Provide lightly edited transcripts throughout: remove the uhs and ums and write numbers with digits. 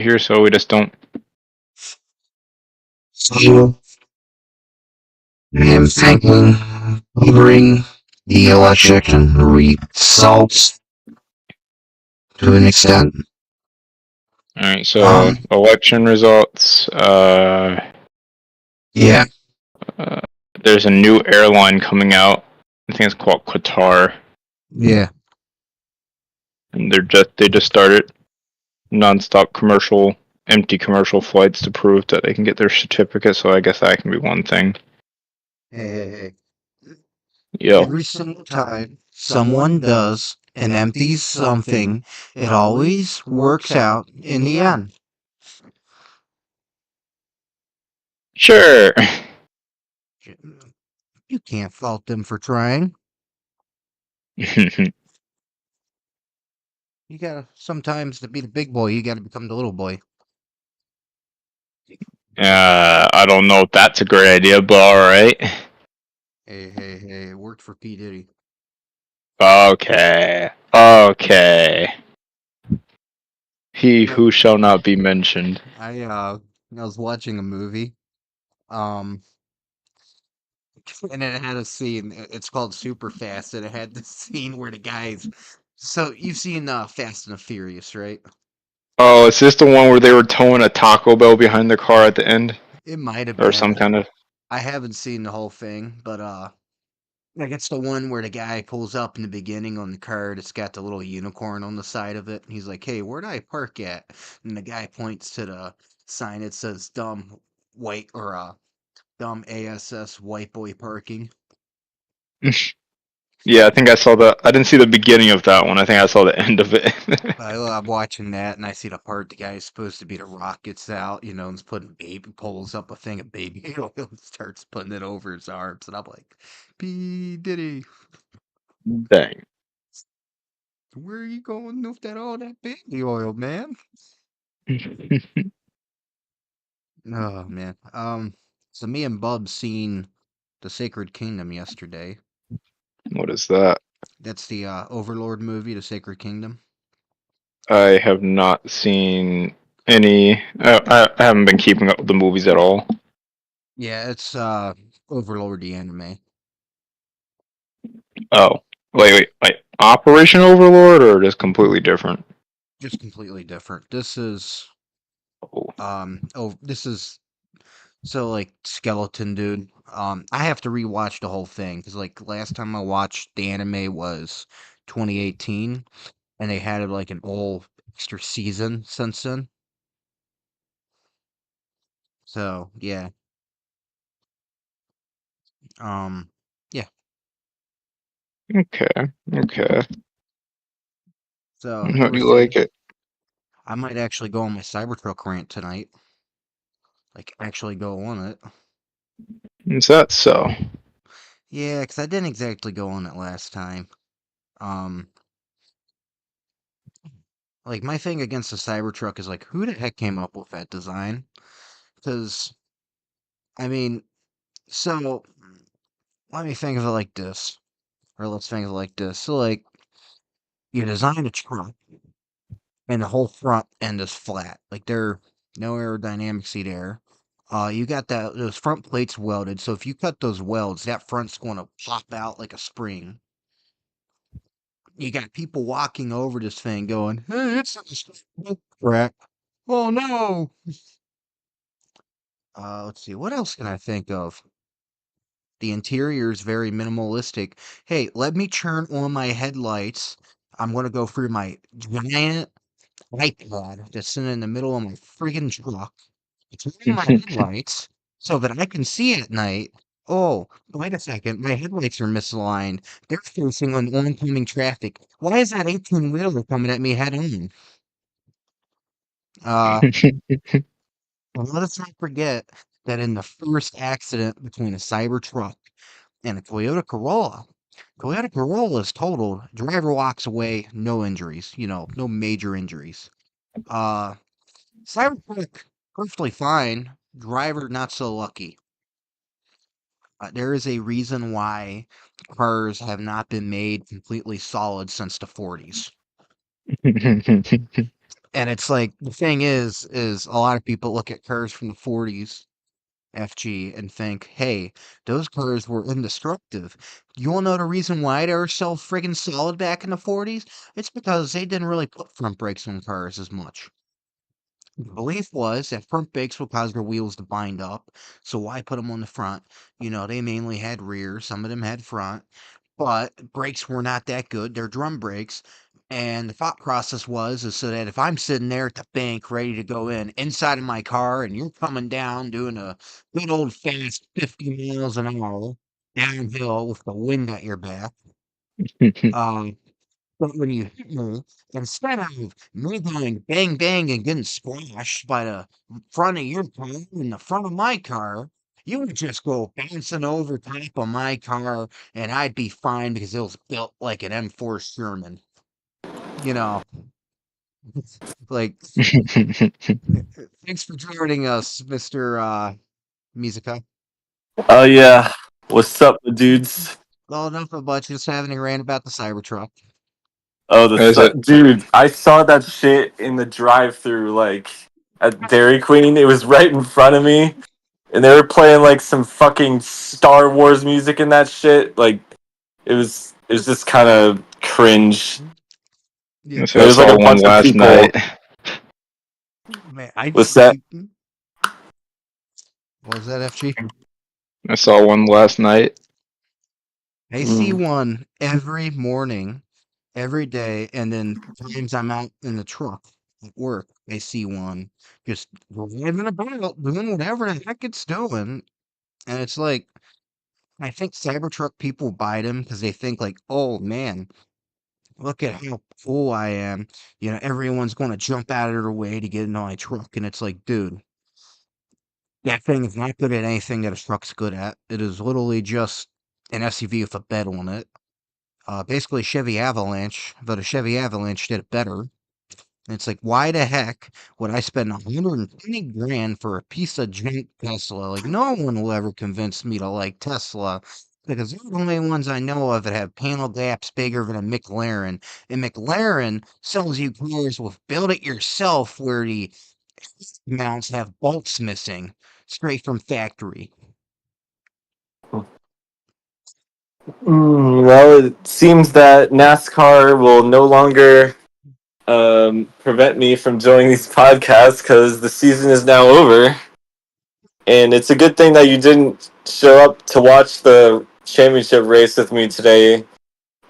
here, so we just don't. So I am thinking bring the electric and results to an extent. All right, so Um, election results. yeah, Uh, there's a new airline coming out. I think it's called Qatar, yeah. and they just started nonstop empty commercial flights to prove that they can get their certificate. So I guess that can be one thing. Hey, Yo, every single time someone does and empties something, it always works out in the end. sure. You can't fault them for trying. You gotta sometimes to be the big boy, you gotta become the little boy. I don't know if that's a great idea, but all right. Hey, it worked for P. Diddy. Okay. Okay. He who shall not be mentioned. I was watching a movie, um, and it had a scene. It's called Super Fast, and it had this scene where the guys. So you've seen Fast and the Furious, right? Oh, is this the one where they were towing a Taco Bell behind the car at the end, It might have or some been. kind of? I haven't seen the whole thing, but like it's the one where the guy pulls up in the beginning on the car that's got the little unicorn on the side of it. And he's like, "Hey, where'd I park at?" And the guy points to the sign that says "dumb white" or "dumb ASS white boy parking." Yeah, I think I saw the. I didn't see the beginning of that one. I think I saw the end of it. I'm watching that, and I see the part the guy is supposed to be the rock gets out, and he's putting baby pulls up a thing of baby oil and starts putting it over his arms, and I'm like, "P Diddy, Dang. where are you going with all that baby oil, man?" Oh man. So me and Bub seen the Sacred Kingdom yesterday. What is that? That's the Overlord movie, The Sacred Kingdom. I have not seen any. I haven't been keeping up with the movies at all. Yeah, it's Overlord the anime. Oh, wait. Operation Overlord, or just completely different? Just completely different. This is Oh. this is so like Skeleton Dude. I have to rewatch the whole thing because like last time I watched the anime was 2018, and they had like an whole extra season since then. So yeah. Um yeah. Okay. Okay. So How there do was you a like it? I might actually go on my Cybertruck rant tonight. Like, actually go on it. Is that so? Yeah, because I didn't exactly go on it last time. Um, like, my thing against the Cybertruck is, like, who the heck came up with that design? Because, I mean, so, let me think of it like this. Or let's think of it like this. So, like, you design a truck, and the whole front end is flat. Like, there no aerodynamics there. You got those front plates welded, so if you cut those welds, that front's going to pop out like a spring. You got people walking over this thing going, "Hey, it's a crack." Oh no. Let's see. What else can I think of? The interior is very minimalistic. Hey, let me turn on my headlights. I'm gonna go through my giant iPad that's sitting in the middle of my friggin' truck. Turn on my headlights so that I can see at night. Oh, wait a second. My headlights are misaligned. They're facing on oncoming traffic. Why is that 18 wheeler coming at me head on? Uh, and let us not forget that in the first accident between a Cybertruck and a Toyota Corolla is totaled. Driver walks away, no injuries. No major injuries. Uh, Cybertruck perfectly fine. Driver not so lucky. There is a reason why cars have not been made completely solid since the 40s. And it's like the thing is a lot of people look at cars from the 40s, FG, and think, hey, those cars were indestructible. You all know the reason why they were so friggin' solid back in the 40s? It's because they didn't really put front brakes on cars as much. The belief was that front brakes would cause their wheels to bind up, so why put them on the front? They mainly had rear, some of them had front, but brakes were not that good. They're drum brakes. And the thought process was is so that if I'm sitting there at the bank ready to go inside of my car and you're coming down doing a good old fast 50 miles an hour downhill with the wind at your back, um, but when you hit me, instead of me going bang bang and getting squashed by the front of your car and the front of my car, you would just go bouncing over top of my car and I'd be fine because it was built like an M4 Sherman. You know, like, thanks for joining us, Mr. Mizuka. Oh yeah. What's up, dudes? Well, enough about just having a rant about the Cybertruck. Oh, Is it? dude! I saw that shit in the drive-through, like at Dairy Queen. It was right in front of me, and they were playing like some fucking Star Wars music and that shit. Like it was just kind of cringe. Yeah, And I there was like saw a one bunch of last people. night. man, What's that? what was that, FG? I saw one last night. I see Mm. one every morning, every day, and then times I'm out in the truck at work, I see one just driving about, doing whatever the heck it's doing. And it's like, I think Cybertruck people buy them because they think like, oh man, look at how cool I am. Everyone's going to jump out of their way to get into my truck. And it's like, dude, that thing is not good at anything that a truck's good at. It is literally just an SUV with a bed on it. Basically Chevy Avalanche, but a Chevy Avalanche did it better. And it's like, why the heck would I spend 120 grand for a piece of junk Tesla? Like, no one will ever convince me to like Tesla because they're the only ones I know of that have panel gaps bigger than a McLaren. And McLaren sells you cars with build it yourself where the mounts have bolts missing straight from factory. Well, it seems that NASCAR will no longer prevent me from joining these podcasts because the season is now over. And it's a good thing that you didn't show up to watch the championship race with me today,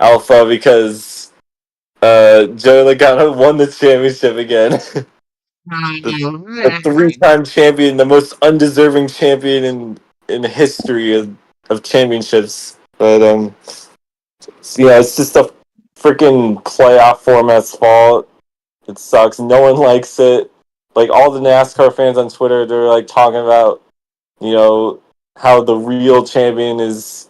Alpha, because Joey Logano won the championship again. The three-time champion, the most undeserving champion in the history of championships. But yeah, it's just a freaking playoff format's fault. It sucks. No one likes it. Like all the NASCAR fans on Twitter, they're like talking about, you know, how the real champion is,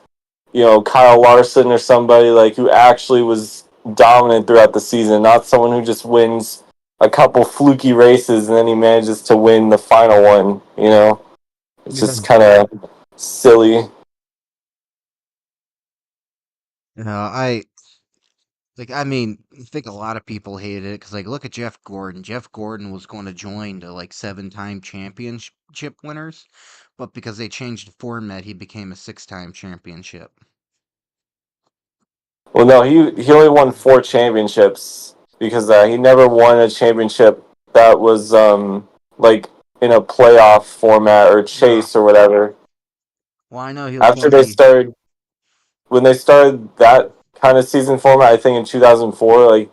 Kyle Larson or somebody like who actually was dominant throughout the season, not someone who just wins a couple fluky races and then he manages to win the final one. It's Yeah. just kind of silly. I I mean, I think a lot of people hated it because, like, look at Jeff Gordon. Jeff Gordon was going to join the like 7-time championship winners, but because they changed the format, he became a 6-time championship. Well, no, he only won 4 championships because he never won a championship that was like in a playoff format or Yeah. chase or whatever. Well, I know he was After going to they be. started when they started that kind of season format, I think in 2004, like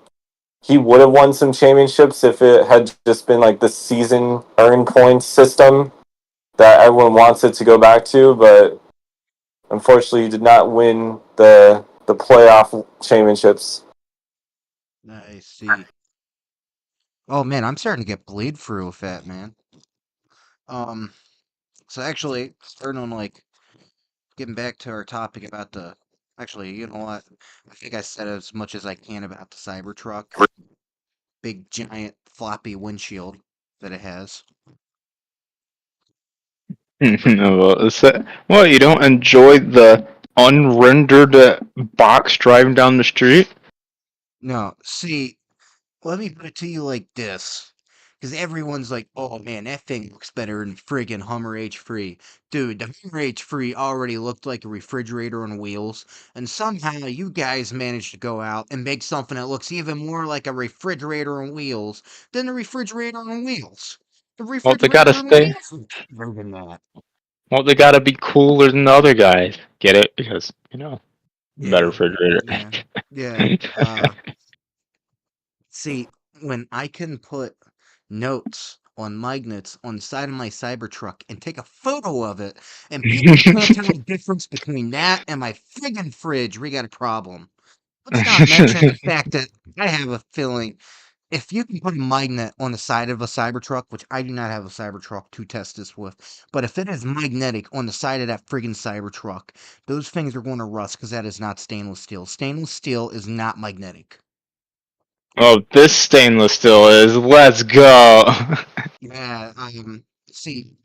he would have won some championships if it had just been like the season earn points system that everyone wants it to go back to. But unfortunately, he did not win the playoff championships. I see. Oh man, I'm starting to get bleed through with that, man. Um, so actually, starting on like getting back to our topic about the. Actually, you know what? I think I said as much as I can about the Cybertruck. Big giant floppy windshield that it has. Well, well, you don't enjoy the unrendered box driving down the street? No, see, let me put it to you like this. Because everyone's like, oh man, that thing looks better than friggin' Hummer H3. Dude, the Hummer H3 already looked like a refrigerator on wheels, and somehow you guys managed to go out and make something that looks even more like a refrigerator on wheels than the refrigerator on wheels. The Well, they gotta refrigerator on stay. wheels looks better than that. Well, they gotta be cooler than the other guys. Get it? Because better Yeah, refrigerator. yeah, yeah. See, when I can put notes on magnets on the side of my Cybertruck and take a photo of it, and people can't tell the difference between that and my friggin' fridge, we got a problem. Let's not mention the fact that I have a feeling if you can put a magnet on the side of a Cybertruck, which I do not have a Cybertruck to test this with, but if it is magnetic on the side of that friggin' Cybertruck, those things are going to rust because that is not stainless steel. Stainless steel is not magnetic. Oh, this stainless steel is. Let's go. Yeah, see,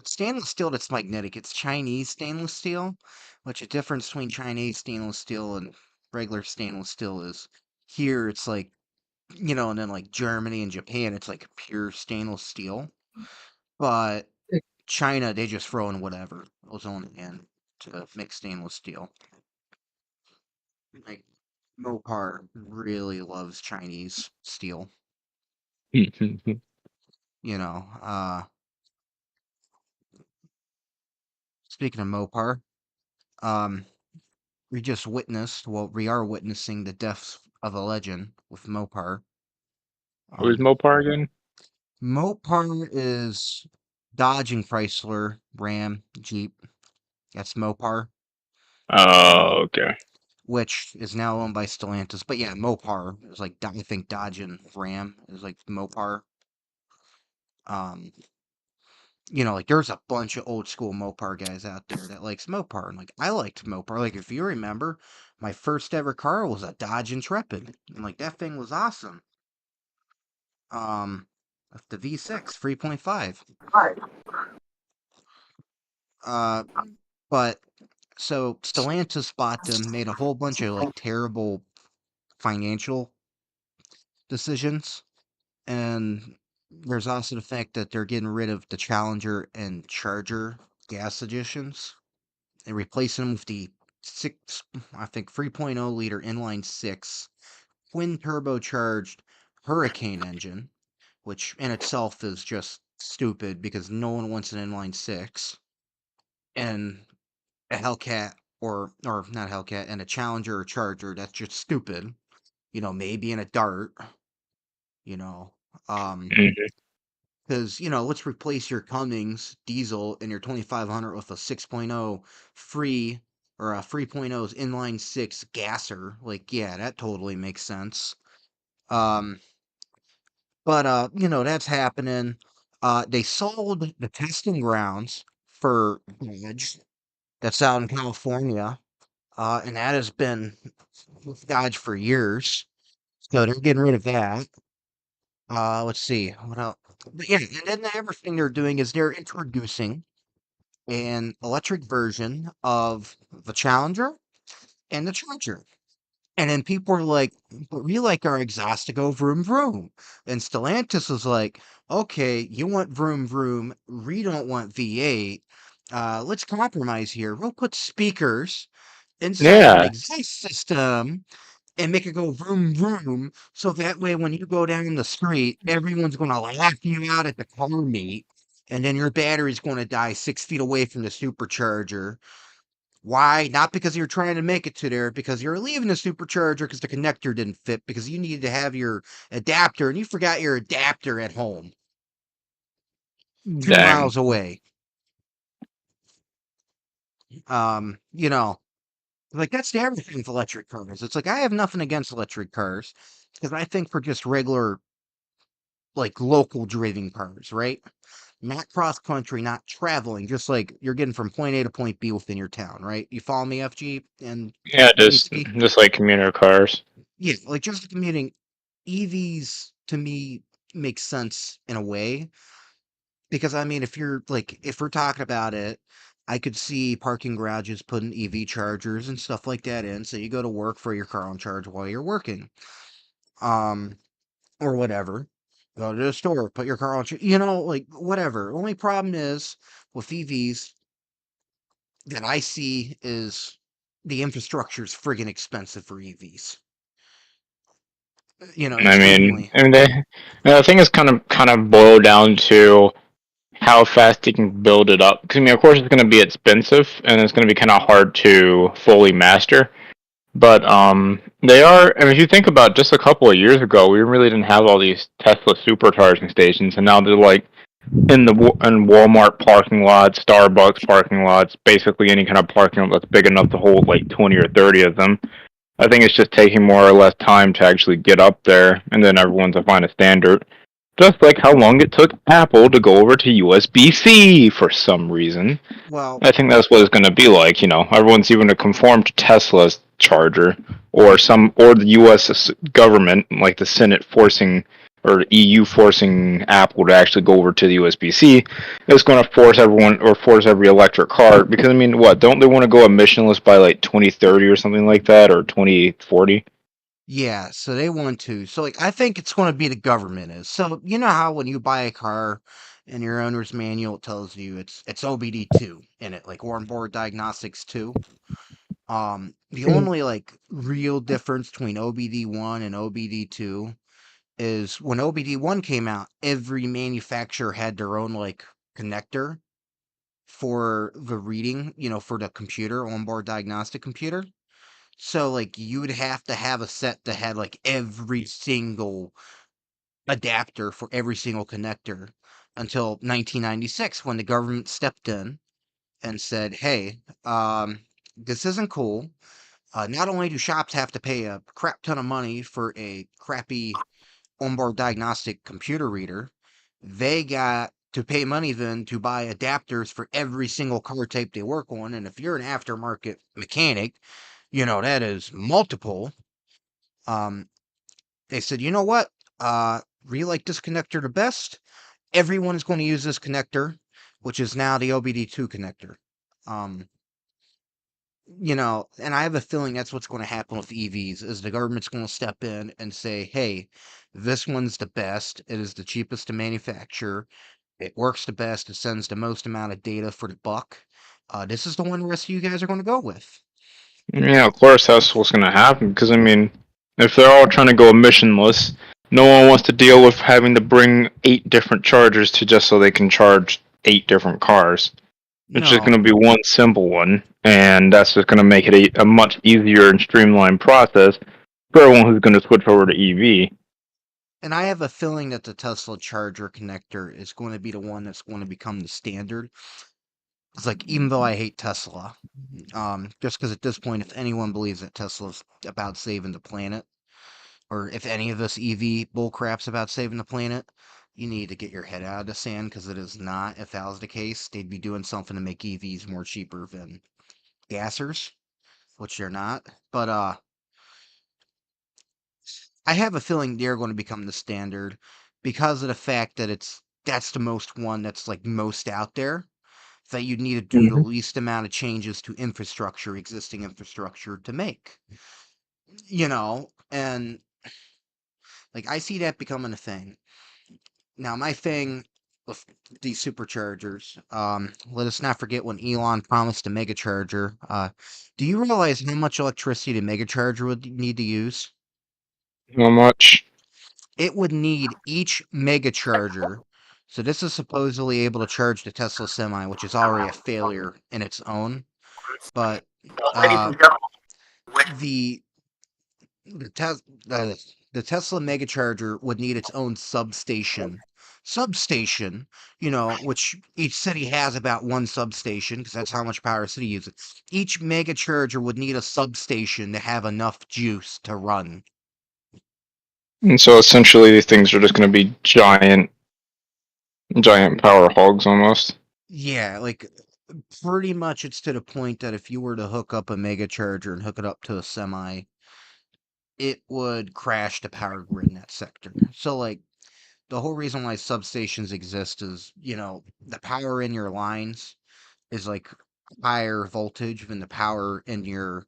stainless steel that's magnetic, it's Chinese stainless steel, which the difference between Chinese stainless steel and regular stainless steel is here it's like, and then like Germany and Japan, it's like pure stainless steel. But China, they just throw in whatever goes on in to make stainless steel. Like Mopar really loves Chinese steel, you know. Speaking of Mopar, um, we are witnessing the death of a legend with Mopar. Who's Um, Mopar again? Mopar is Dodge and Chrysler, Ram, Jeep. That's Mopar, Oh, um, okay. which is now owned by Stellantis. But yeah, Mopar is like I think Dodge and Ram is like Mopar. Um, like there's a bunch of old school Mopar guys out there that likes Mopar, and like I liked Mopar. Like if you remember, my first ever car was a Dodge Intrepid, and like that thing was awesome. Um, the V6 3.5. Uh, but so Stellantis bought them, made a whole bunch of like terrible financial decisions, and there's also the fact that they're getting rid of the Challenger and Charger gas editions and replacing them with the six, I think 3.0 liter inline six twin turbocharged Hurricane engine, which in itself is just stupid because no one wants an inline six, and a Hellcat or not Hellcat and a Challenger or Charger. That's just stupid. Maybe in a Dart. You know, um, Mhm. because let's replace your Cummins diesel and your 2500 with a 6.0 free or a 3.0's inline six gasser. Like, yeah, that totally makes sense. Um, but that's happening. They sold the testing grounds for Dodge. That's out in California. And that has been with Dodge for years. So they're getting rid of that. Let's see what else. But yeah, and then the other thing they're doing is they're introducing an electric version of the Challenger and the Charger. And then people are like, but we like our exhaust to go vroom vroom. And Stellantis was like, okay, you want vroom vroom, we don't want V8. Let's compromise here. We'll put speakers inside the Yeah, exhaust system and make it go vroom vroom. So that way, when you go down the street, everyone's going to laugh you out at the car meet. And then your battery's going to die 6 feet away from the supercharger. Why? Not because you're trying to make it to there, because you're leaving the supercharger because the connector didn't fit, because you needed to have your adapter and you forgot your adapter at home, two dang. miles away. Um, you know, like that's the everything with electric cars. It's like I have nothing against electric cars because I think for just regular like local driving cars, right? Not cross country, not traveling, just like you're getting from point A to point B within your town, right? You follow me, FG and Yeah, just AC? just like commuter cars. Yeah, like just commuting. EVs to me make sense in a way because I mean, if we're talking about it, I could see parking garages putting EV chargers and stuff like that in, so you go to work for your car on charge while you're working, um, or whatever. Go to the store, put your car on, like whatever. Only problem is with EVs that I see is the infrastructure is friggin' expensive for EVs. I mean, Extremely. I think it's kind of boiled down to how fast you can build it up. Because I mean, of course, it's going to be expensive and it's going to be kind of hard to fully master. But they are. I mean, if you think about just a couple of years ago, we really didn't have all these Tesla supercharging stations, and now they're like in Walmart parking lots, Starbucks parking lots, basically any kind of parking lot that's big enough to hold like 20 or 30 of them. I think it's just taking more or less time to actually get up there, and then everyone's to find a standard. Just like how long it took Apple to go over to USB-C for some reason. Well, I think that's what it's going to be like. Everyone's even to conform to Tesla's charger, or the U.S. government, like the Senate forcing or EU forcing Apple to actually go over to the USB-C. It's going to force everyone or force every electric car because I mean, what? Don't they want to go emissionless by like 2030 or something like that, or 2040? yeah, so they want to. So, like, I think it's going to be the government is. So, you know how when you buy a car in your owner's manual, it tells you it's OBD2 in it, like onboard diagnostics 2. The only like real difference between OBD1 and OBD2 is when OBD1 came out, every manufacturer had their own like connector for the reading, for the computer, onboard diagnostic computer. So like you would have to have a set that had like every single adapter for every single connector until 1996 when the government stepped in and said, "Hey, this isn't cool. Not only do shops have to pay a crap ton of money for a crappy onboard diagnostic computer reader, they got to pay money then to buy adapters for every single car type they work on. And if you're an aftermarket mechanic, that is multiple." Um, they said, you know what? We like this connector the best. Everyone is going to use this connector, which is now the OBD2 connector. Um, and I have a feeling that's what's going to happen with EVs is the government's going to step in and say, "Hey, this one's the best. It is the cheapest to manufacture. It works the best. It sends the most amount of data for the buck. This is the one the rest of you guys are going to go with." Yeah, of course that's what's going to happen. Because I mean, if they're all trying to go emissionless, no one wants to deal with having to bring 8 different chargers to just so they can charge 8 different cars. It's just No, going to be one simple one, and that's just going to make it a much easier and streamlined process for everyone who's going to switch over to EV. and I have a feeling that the Tesla charger connector is going to be the one that's going to become the standard. It's like, even though I hate Tesla, just because at this point, if anyone believes that Tesla's about saving the planet, or if any of this EV bullcrap's about saving the planet, you need to get your head out of the sand because it is not. If that was the case, they'd be doing something to make EVs more cheaper than gassers, which they're not. But I have a feeling they're going to become the standard because of the fact that that's the most one that's like most out there that you'd need to do the Mm-hmm. least amount of changes to existing infrastructure to make. And like I see that becoming a thing. Now, my thing with these superchargers, let us not forget when Elon promised a mega charger. Do you realize how much electricity the mega charger would need to use? How much? It would need each mega charger. So this is supposedly able to charge the Tesla Semi, which is already a failure in its own. But uh, the the, tes- the Tesla Megacharger would need its own substation. Substation, which each city has about one substation because that's how much power a city uses. Each Megacharger would need a substation to have enough juice to run. And so essentially, these things are just going to be giant power hogs almost. Yeah, like pretty much it's to the point that if you were to hook up a Megacharger and hook it up to a semi, it would crash the power grid in that sector. So, like, the whole reason why substations exist is, the power in your lines is like higher voltage than the power in your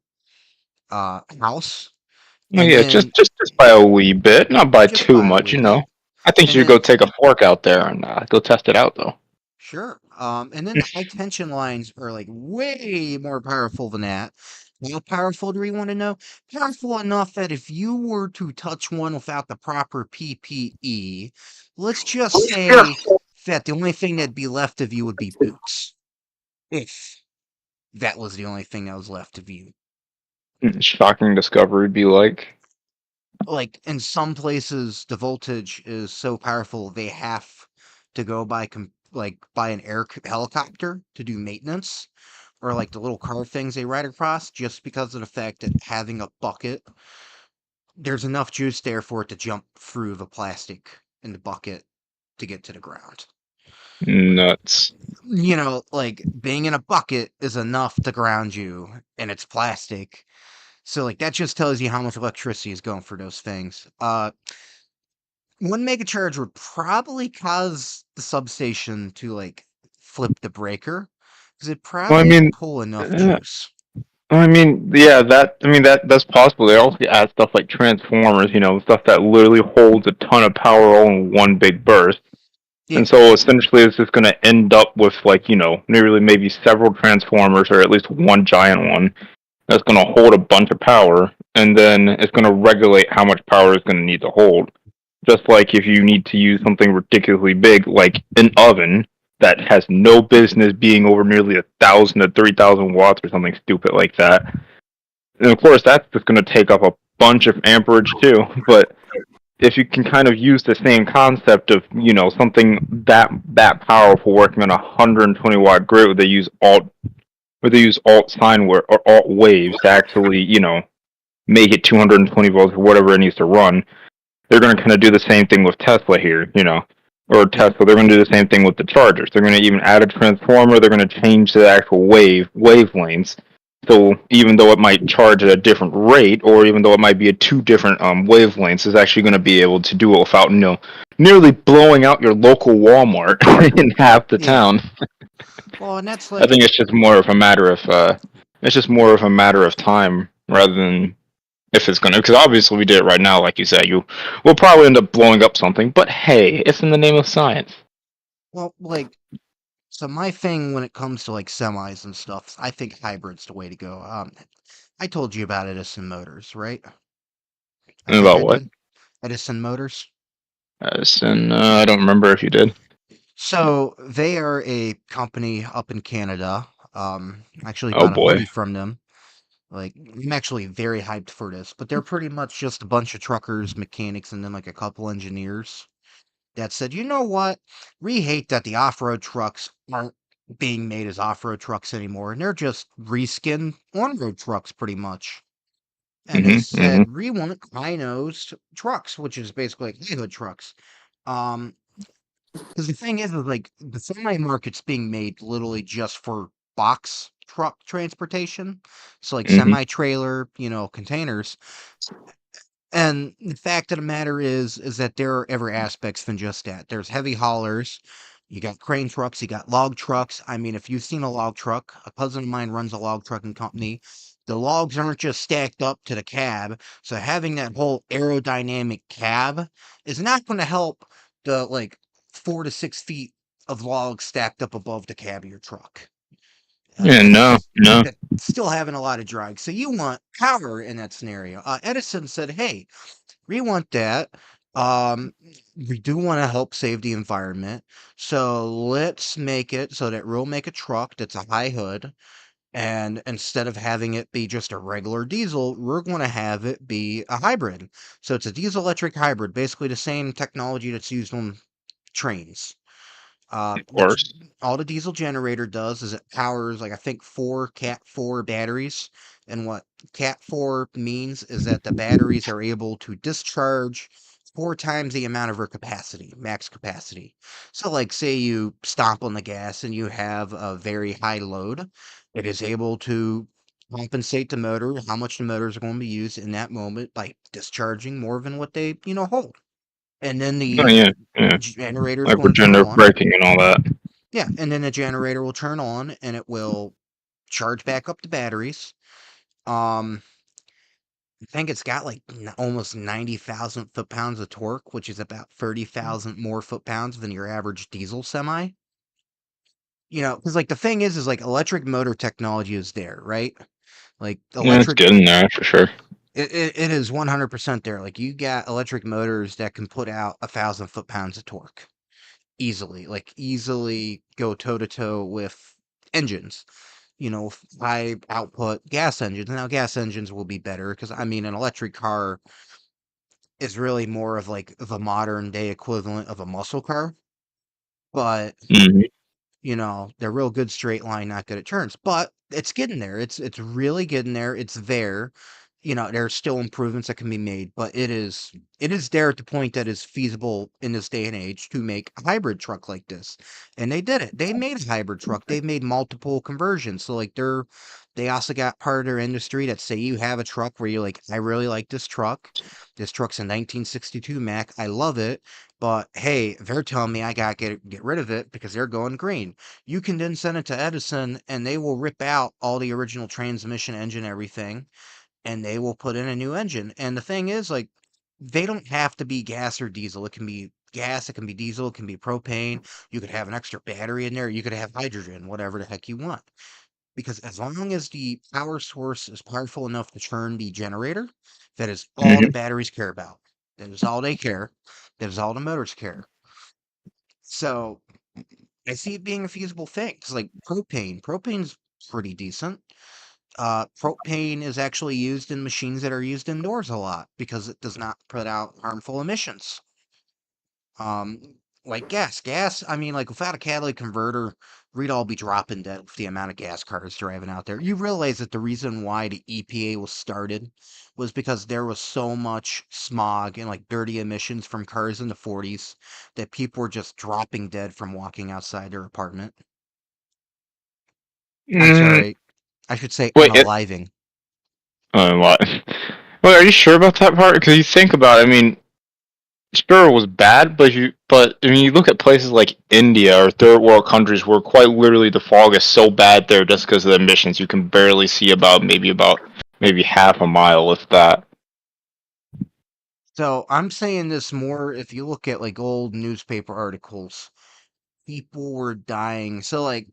house. Oh And yeah, then just by a wee bit, not by just too by a much, wee bit. I think you And should then go take a fork out there and go test it out, though. sure. And then the high tension lines are like way more powerful than that. How powerful do we want to know? Powerful enough that if you were to touch one without the proper PPE, let's just say that the only thing that'd be left of you would be boots. If that was the only thing that was left of you. Shocking discovery would be like. Like in some places, the voltage is so powerful they have to go by by an helicopter to do maintenance, or like the little car things they ride across, just because of the fact that having a bucket, there's enough juice there for it to jump through the plastic in the bucket to get to the ground. Nuts. Like being in a bucket is enough to ground you, and it's plastic. So like that just tells you how much electricity is going for those things. One mega charge would probably cause the substation to like flip the breaker because it Well, I probably mean, pull enough uh, juice. yeah, that's possible. They also add stuff like transformers, stuff that literally holds a ton of power all in one big burst. Yeah, And so essentially, it's just going to end up with like nearly maybe several transformers or at least one giant one that's going to hold a bunch of power, and then it's going to regulate how much power it's going to need to hold. Just like if you need to use something ridiculously big, like an oven that has no business being over nearly 1,000 to 3,000 watts or something stupid like that. And of course, that's just going to take up a bunch of amperage too. But if you can kind of use the same concept of something that powerful working on a 120-watt grid where they use alt sine or alt waves to actually make it 220 volts or whatever it needs to run, they're going to kind of do the same thing with Tesla here, or yeah, Tesla. They're going to do the same thing with the chargers. They're going to even add a transformer. They're going to change the actual wavelengths. So even though it might charge at a different rate, or even though it might be at two different wavelengths, it's actually going to be able to do it without nearly blowing out your local Walmart in half the yeah. town. Well, and that's I like, think it's just more of a matter of time rather than if it's gonna, because obviously we did it right now, like you said. We'll probably end up blowing up something, but hey, it's in the name of science. well, like, so my thing when it comes to like semis and stuff, I think hybrid's the way to go. I told you about Edison Motors, right? I And think about I what? did. Edison Motors. And I don't remember if you did. So they are a company up in Canada. Actually Oh got a boy. hoodie from them. Like, I'm actually very hyped for this, but they're pretty much just a bunch of truckers, mechanics, and then like a couple engineers that said, you know what? We hate that the off-road trucks aren't being made as off-road trucks anymore, and they're just reskin on-road trucks pretty much. And they Mhm. Mhm. said, we want high-nosed trucks, which is basically like high-hood trucks. Um, because the thing is, like, the semi market's being made literally just for box truck transportation. So, like, Mhm. semi trailer, containers. And the fact of the matter is that there are every aspects than just that. There's heavy haulers. You got crane trucks, you got log trucks. I mean, if you've seen a log truck, a cousin of mine runs a log trucking company. The logs aren't just stacked up to the cab. So having that whole aerodynamic cab is not going to help the like 4 to 6 feet of logs stacked up above the cab of your truck. Yeah. No. That's No. that's still having a lot of drag. So you want power in that scenario. Edison said, "Hey, we want that. Um, we do want to help save the environment. So let's make it so that we'll make a truck that's a high hood, and instead of having it be just a regular diesel, we're going to have it be a hybrid. So it's a diesel electric hybrid, basically the same technology that's used on trains." Of The course. all the diesel generator does is it powers like I think four Cat 4 batteries, and what Cat 4 means is that the batteries are able to discharge 4 times the amount of their capacity, max capacity. So, like, say you stomp on the gas and you have a very high load, it is able to compensate the motor how much the motors are going to be used in that moment by discharging more than what they hold. And then Oh the yeah. Yeah. generator is Like going to turn regenerative on. braking and all that. Yeah, and then the generator will turn on and it will charge back up the batteries. Um, I think it's got like almost 90,000 foot-pounds of torque, which is about 30,000 more foot-pounds than your average diesel semi. Because like the thing is like electric motor technology is there, right? Like Yeah, it's electric, getting there for sure. it is 100% there. Like you got electric motors that can put out 1,000 foot-pounds of torque easily, like easily go toe to toe with engines. High output gas engines. Now, gas engines will be better because I mean, an electric car is really more of like of a modern day equivalent of a muscle car, but Hmm. they're real good straight line, not good at turns. But it's getting there. It's really getting there. It's there. There's still improvements that can be made, but it is there at the point that is feasible in this day and age to make a hybrid truck like this. And they did it. They made a hybrid truck. They've made multiple conversions. So like they also got part of their industry that say you have a truck where you're like, I really like this truck. This truck's a 1962 Mac. I love it. But hey, they're telling me I gotta get rid of it because they're going green. You can then send it to Edison and they will rip out all the original transmission, engine, everything, and they will put in a new engine. And the thing is, like, they don't have to be gas or diesel. It can be gas, it can be diesel, it can be propane. You could have an extra battery in there, you could have hydrogen, whatever the heck you want. Because as long as the power source is powerful enough to turn the generator, that is all the Hmm. batteries care about. That is all they care. That is all the motors care. So I see it being a feasible thing. It's like propane. Propane's pretty decent. Propane is actually used in machines that are used indoors a lot because it does not put out harmful emissions. Like gas. Gas, I mean, like without a catalytic converter, we'd all be dropping dead with the amount of gas cars driving out there. You realize that the reason why the EPA was started was because there was so much smog and like dirty emissions from cars in the 40s that people were just dropping dead from walking outside their apartment. I'm Mm, sorry, I should say wait, unaliving. what? Wait, are you sure about that part? Because you think about it, I mean, Sparrow was bad, but I mean, you look at places like India or third world countries where quite literally the fog is so bad there just because of the emissions, you can barely see maybe half a mile, if that. So I'm saying this more if you look at like old newspaper articles, people were dying. So like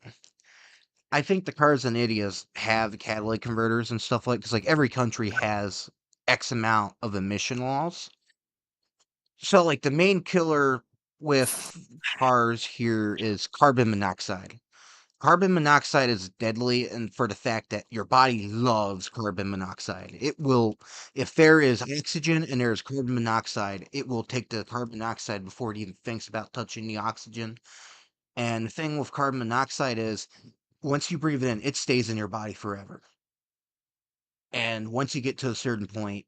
I think the cars in India have catalytic converters and stuff like because like every country has X amount of emission laws. So like the main killer with cars here is carbon monoxide. Carbon monoxide is deadly, and for the fact that your body loves carbon monoxide. It will, if there is oxygen and there is carbon monoxide, it will take the carbon monoxide before it even thinks about touching the oxygen. And the thing with carbon monoxide is, once you breathe it in, it stays in your body forever. And once you get to a certain point,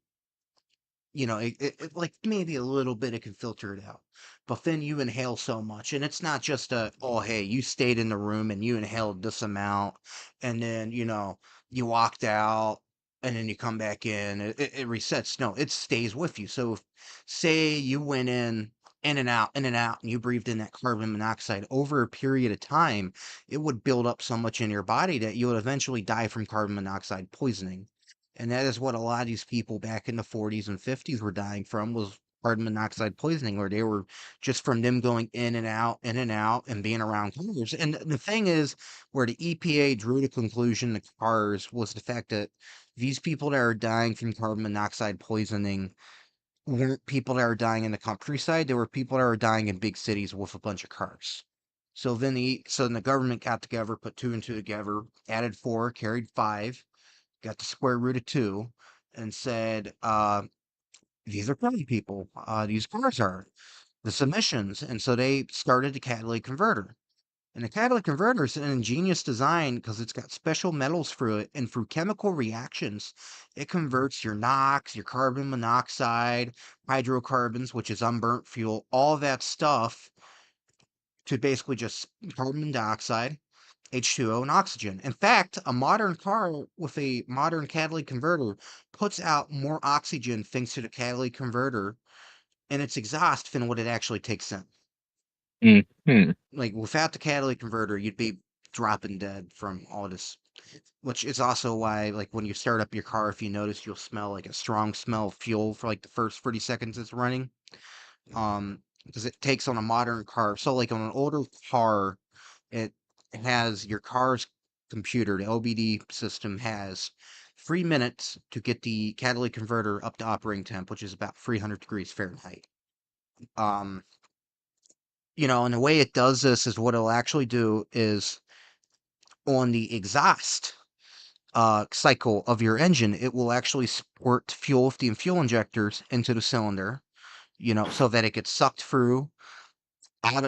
like maybe a little bit it can filter it out. But then you inhale so much, and it's not just oh, hey, you stayed in the room and you inhaled this amount, and then, you walked out, and then you come back in, it resets. No, it stays with you. So, say you went in and out, and you breathed in that carbon monoxide over a period of time, it would build up so much in your body that you would eventually die from carbon monoxide poisoning. And that is what a lot of these people back in the 40s and 50s were dying from was carbon monoxide poisoning, where they were just from them going in and out, and being around cars. And the thing is, where the EPA drew the conclusion to cars was the fact that these people that are dying from carbon monoxide poisoning weren't people that are dying in the countryside. They were people that are dying in big cities with a bunch of cars. So then the government got together, put two and two together, added four, carried five, got the square root of two, and said, these are crazy people. These cars are the emissions. And so they started the catalytic converter. And the catalytic converter is an ingenious design because it's got special metals through it. And through chemical reactions, it converts your NOx, your carbon monoxide, hydrocarbons, which is unburnt fuel, all that stuff to basically just carbon dioxide, H2O, and oxygen. In fact, a modern car with a modern catalytic converter puts out more oxygen thanks to the catalytic converter in its exhaust than what it actually takes in. Mm-hmm. Like without the catalytic converter, you'd be dropping dead from all this. Which is also why, like, when you start up your car, if you notice, you'll smell like a strong smell of fuel for like the first 30 seconds it's running. Because it takes on a modern car. So, like, on an older car, it has your car's computer, the OBD system has 3 minutes to get the catalytic converter up to operating temp, which is about 300 degrees Fahrenheit. Um, and the way it does this is what it'll actually do is on the exhaust cycle of your engine, it will actually squirt fuel, the fuel injectors into the cylinder, so that it gets sucked through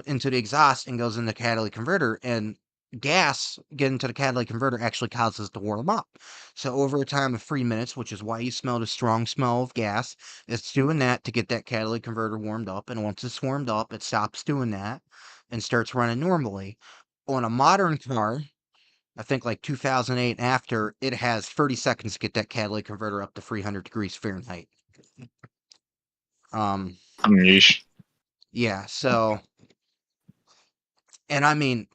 into the exhaust and goes in the catalytic converter. And gas getting to the catalytic converter actually causes it to warm up. So over a time of 3 minutes, which is why you smell the strong smell of gas, it's doing that to get that catalytic converter warmed up. And once it's warmed up, it stops doing that and starts running normally. On a modern car, I think like 2008 and after, it has 30 seconds to get that catalytic converter up to 300 degrees Fahrenheit. Yeesh. Yeah, so, and I mean,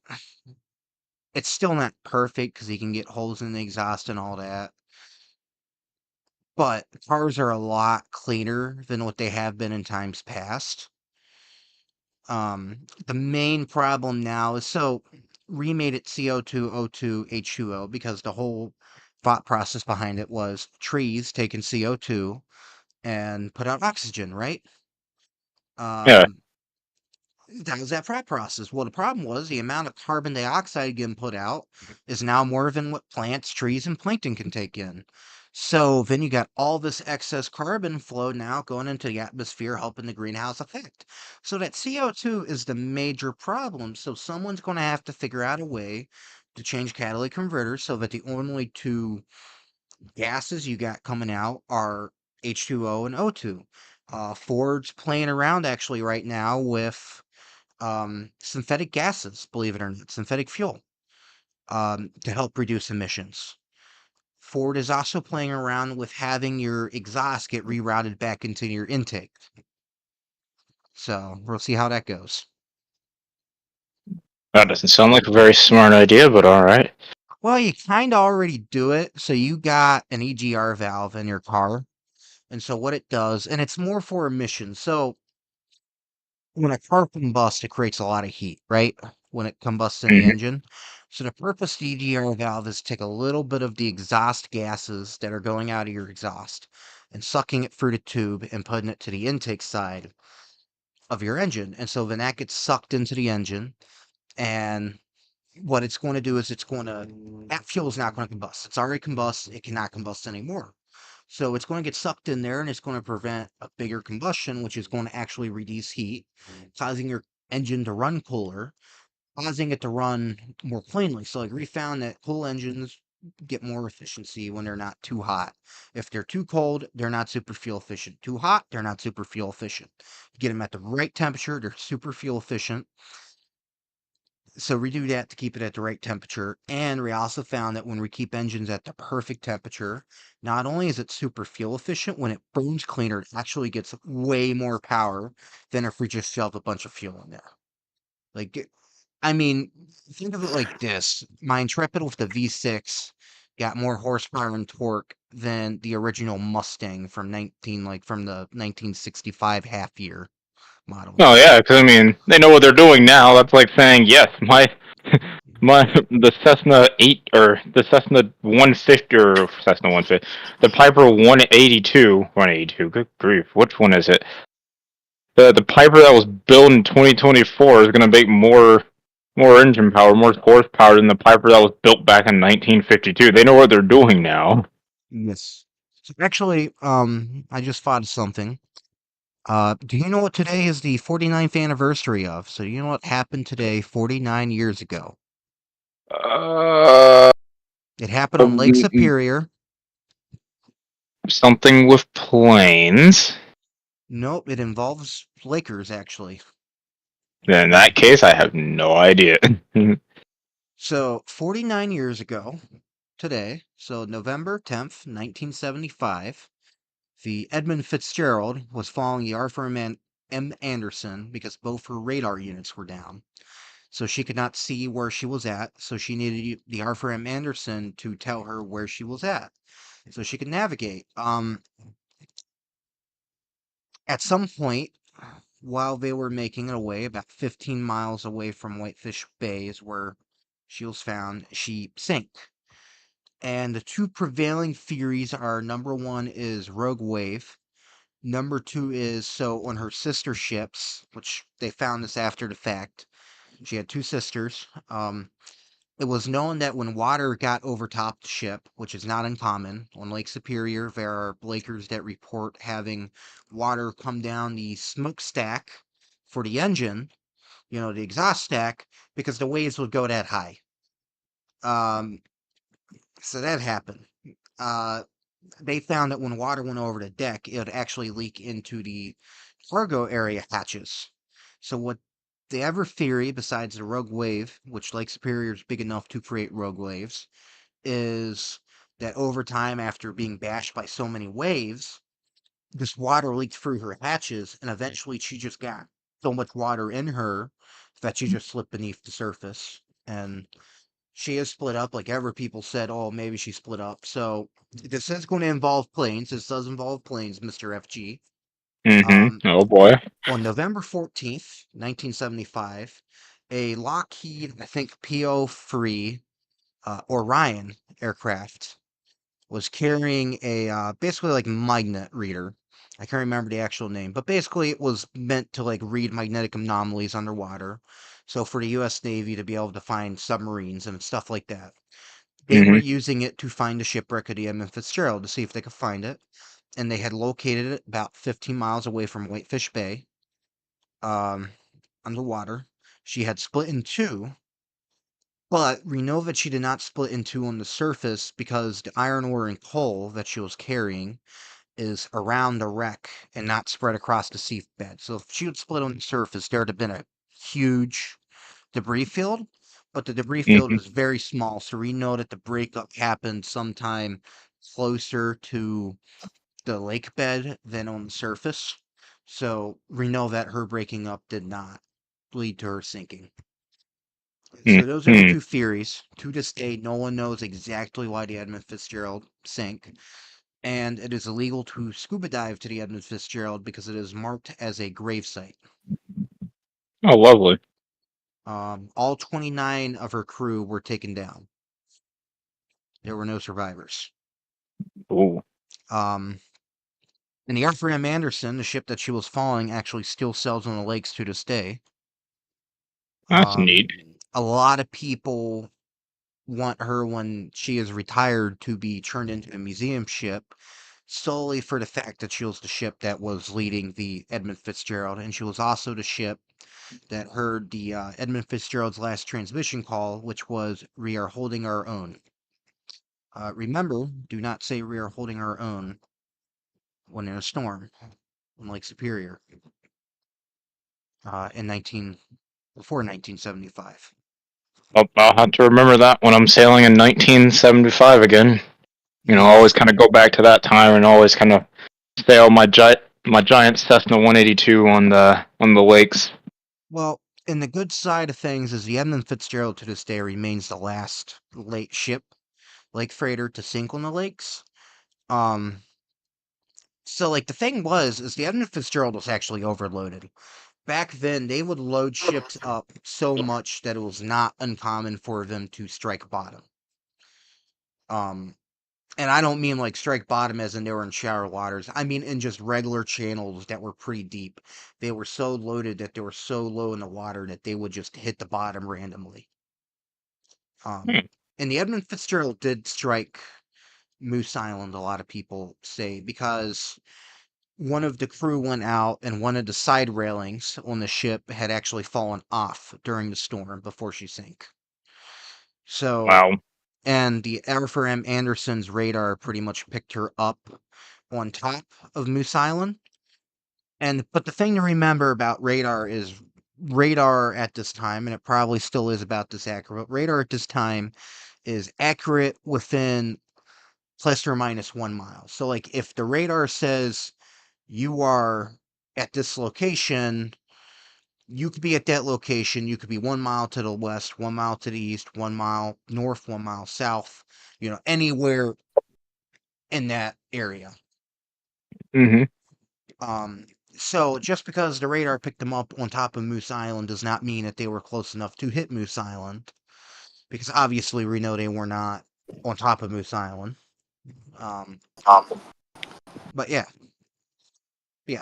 it's still not perfect because you can get holes in the exhaust and all that. But cars are a lot cleaner than what they have been in times past. The main problem now is remade it CO2, O2, H2O because the whole thought process behind it was trees taking CO2 and put out oxygen, right? Yeah. That was that thought process. Well, the problem was the amount of carbon dioxide getting put out is now more than what plants, trees, and plankton can take in. So then you got all this excess carbon flow now going into the atmosphere, helping the greenhouse effect. So that CO2 is the major problem. So someone's going to have to figure out a way to change catalytic converters so that the only two gases you got coming out are H2O and O2. Ford's playing around actually right now with synthetic gases, believe it or not, synthetic fuel, to help reduce emissions. Ford is also playing around with having your exhaust get rerouted back into your intake. So we'll see how that goes. That doesn't sound like a very smart idea, but all right. Well, you kind of already do it. So you got an EGR valve in your car. And so what it does, and it's more for emissions. So when a car combusts, it creates a lot of heat, right? When it combusts in the Mhm. engine. So the purpose of the EGR valve is to take a little bit of the exhaust gases that are going out of your exhaust and sucking it through the tube and putting it to the intake side of your engine. And so then that gets sucked into the engine. And what it's going to do is that fuel is not going to combust. It's already combust. It cannot combust anymore. So it's going to get sucked in there and it's going to prevent a bigger combustion, which is going to actually reduce heat, causing your engine to run cooler, causing it to run more cleanly. So like we found that cool engines get more efficiency when they're not too hot. If they're too cold, they're not super fuel efficient. Too hot, they're not super fuel efficient. You get them at the right temperature, they're super fuel efficient. So we do that to keep it at the right temperature. And we also found that when we keep engines at the perfect temperature, not only is it super fuel efficient, when it burns cleaner, it actually gets way more power than if we just shoved a bunch of fuel in there. Like, I mean, think of it like this. My Intrepid with the V6 got more horsepower and torque than the original Mustang from from the 1965 half year model. Oh yeah, because I mean they know what they're doing now. That's like saying yes, the Cessna 8 or the Cessna 150 or Cessna 150, the Piper 182. Good grief, which one is it? The Piper that was built in 2024 is going to make more engine power, more horsepower than the Piper that was built back in 1952. They know what they're doing now. Yes. So actually, I just thought of something. Do you know what today is the 49th anniversary of? So you know what happened today 49 years ago? Uh, It happened on Lake Superior. something with planes. Nope, it involves Lakers, actually. In that case, I have no idea. So, 49 years ago today, so November 10th, 1975, the Edmund Fitzgerald was following the Arthur M. Anderson because both her radar units were down. so she could not see where she was at. So she needed the Arthur M. Anderson to tell her where she was at, so she could navigate. At some point, while they were making it away, about 15 miles away from Whitefish Bay is where she was found. She sank. And the two prevailing theories are number one is rogue wave. Number two is so on her sister ships, which they found this after the fact. She had two sisters. It was known that when water got over top the ship, which is not uncommon, on Lake Superior, there are Blakers that report having water come down the smokestack for the engine, the exhaust stack, because the waves would go that high. So that happened. Uh, they found that when water went over the deck, it would actually leak into the cargo area hatches. So what the other theory, besides the rogue wave, which Lake Superior is big enough to create rogue waves, is that over time, after being bashed by so many waves, this water leaked through her hatches, and eventually she just got so much water in her that she just slipped beneath the surface. And she is split up, like ever people said, oh, maybe she split up. So this is going to involve planes. This does involve planes, Mr. FG. Oh boy. On November 14th, 1975, a Lockheed, I think, PO-3 Orion aircraft was carrying a basically like magnet reader. I can't remember the actual name, but basically it was meant to like read magnetic anomalies underwater. So for the U.S. Navy to be able to find submarines and stuff like that. They were Hmm. using it to find the shipwreck of the Edmund Fitzgerald to see if they could find it. And they had located it about 15 miles away from Whitefish Bay, um, underwater. She had split in two, but we know that she did not split in two on the surface because the iron ore and coal that she was carrying is around the wreck and not spread across the seabed. So if she had split on the surface, there would have been a huge debris field, but the debris field Hmm. is very small. So we know that the breakup happened sometime closer to the lake bed than on the surface. So we know that her breaking up did not lead to her sinking. So those are the Hmm. two theories. To this day, no one knows exactly why the Edmund Fitzgerald sank, and it is illegal to scuba dive to the Edmund Fitzgerald because it is marked as a grave site. Oh, lovely. All 29 of her crew were taken down. There were no survivors. Ooh, Um, and the Arthur M. Anderson, the ship that she was following, actually still sails on the lakes to this day. that's neat. A lot of people want her when she is retired to be turned into a museum ship solely for the fact that she was the ship that was leading the Edmund Fitzgerald, and she was also the ship that heard the Edmund Fitzgerald's last transmission call, which was, "We are holding our own." Remember, do not say "we are holding our own" when in a storm on Lake Superior in 1975. I'll have to remember that when I'm sailing in 1975 again. Always Yes. kind of go back to that time and always kind of sail my giant Cessna 182 on the lakes. Well, and the good side of things is the Edmund Fitzgerald to this day remains the last lake lake freighter to sink on the lakes. Um, so like the thing is the Edmund Fitzgerald was actually overloaded. Back then, they would load ships up so much that it was not uncommon for them to strike bottom. Um, and I don't mean like strike bottom as in they were in shallow waters. I mean in just regular channels that were pretty deep. They were so loaded that they were so low in the water that they would just hit the bottom randomly. Hmm. And the Edmund Fitzgerald did strike Moose Island, a lot of people say, because one of the crew went out and one of the side railings on the ship had actually fallen off during the storm before she sank. So, Wow. and the Arthur M. Anderson's radar pretty much picked her up on top of Moose Island. But the thing to remember about radar is radar at this time, and it probably still is about this accurate. Radar at this time is accurate within plus or minus 1 mile. So, like, if the radar says you are at this location, you could be at that location. You could be 1 mile to the west, 1 mile to the east, 1 mile north, 1 mile south. Anywhere in that area. Mm-hmm. Um, so just because the radar picked them up on top of Moose Island does not mean that they were close enough to hit Moose Island, because obviously we know they were not on top of Moose Island. Um, but yeah.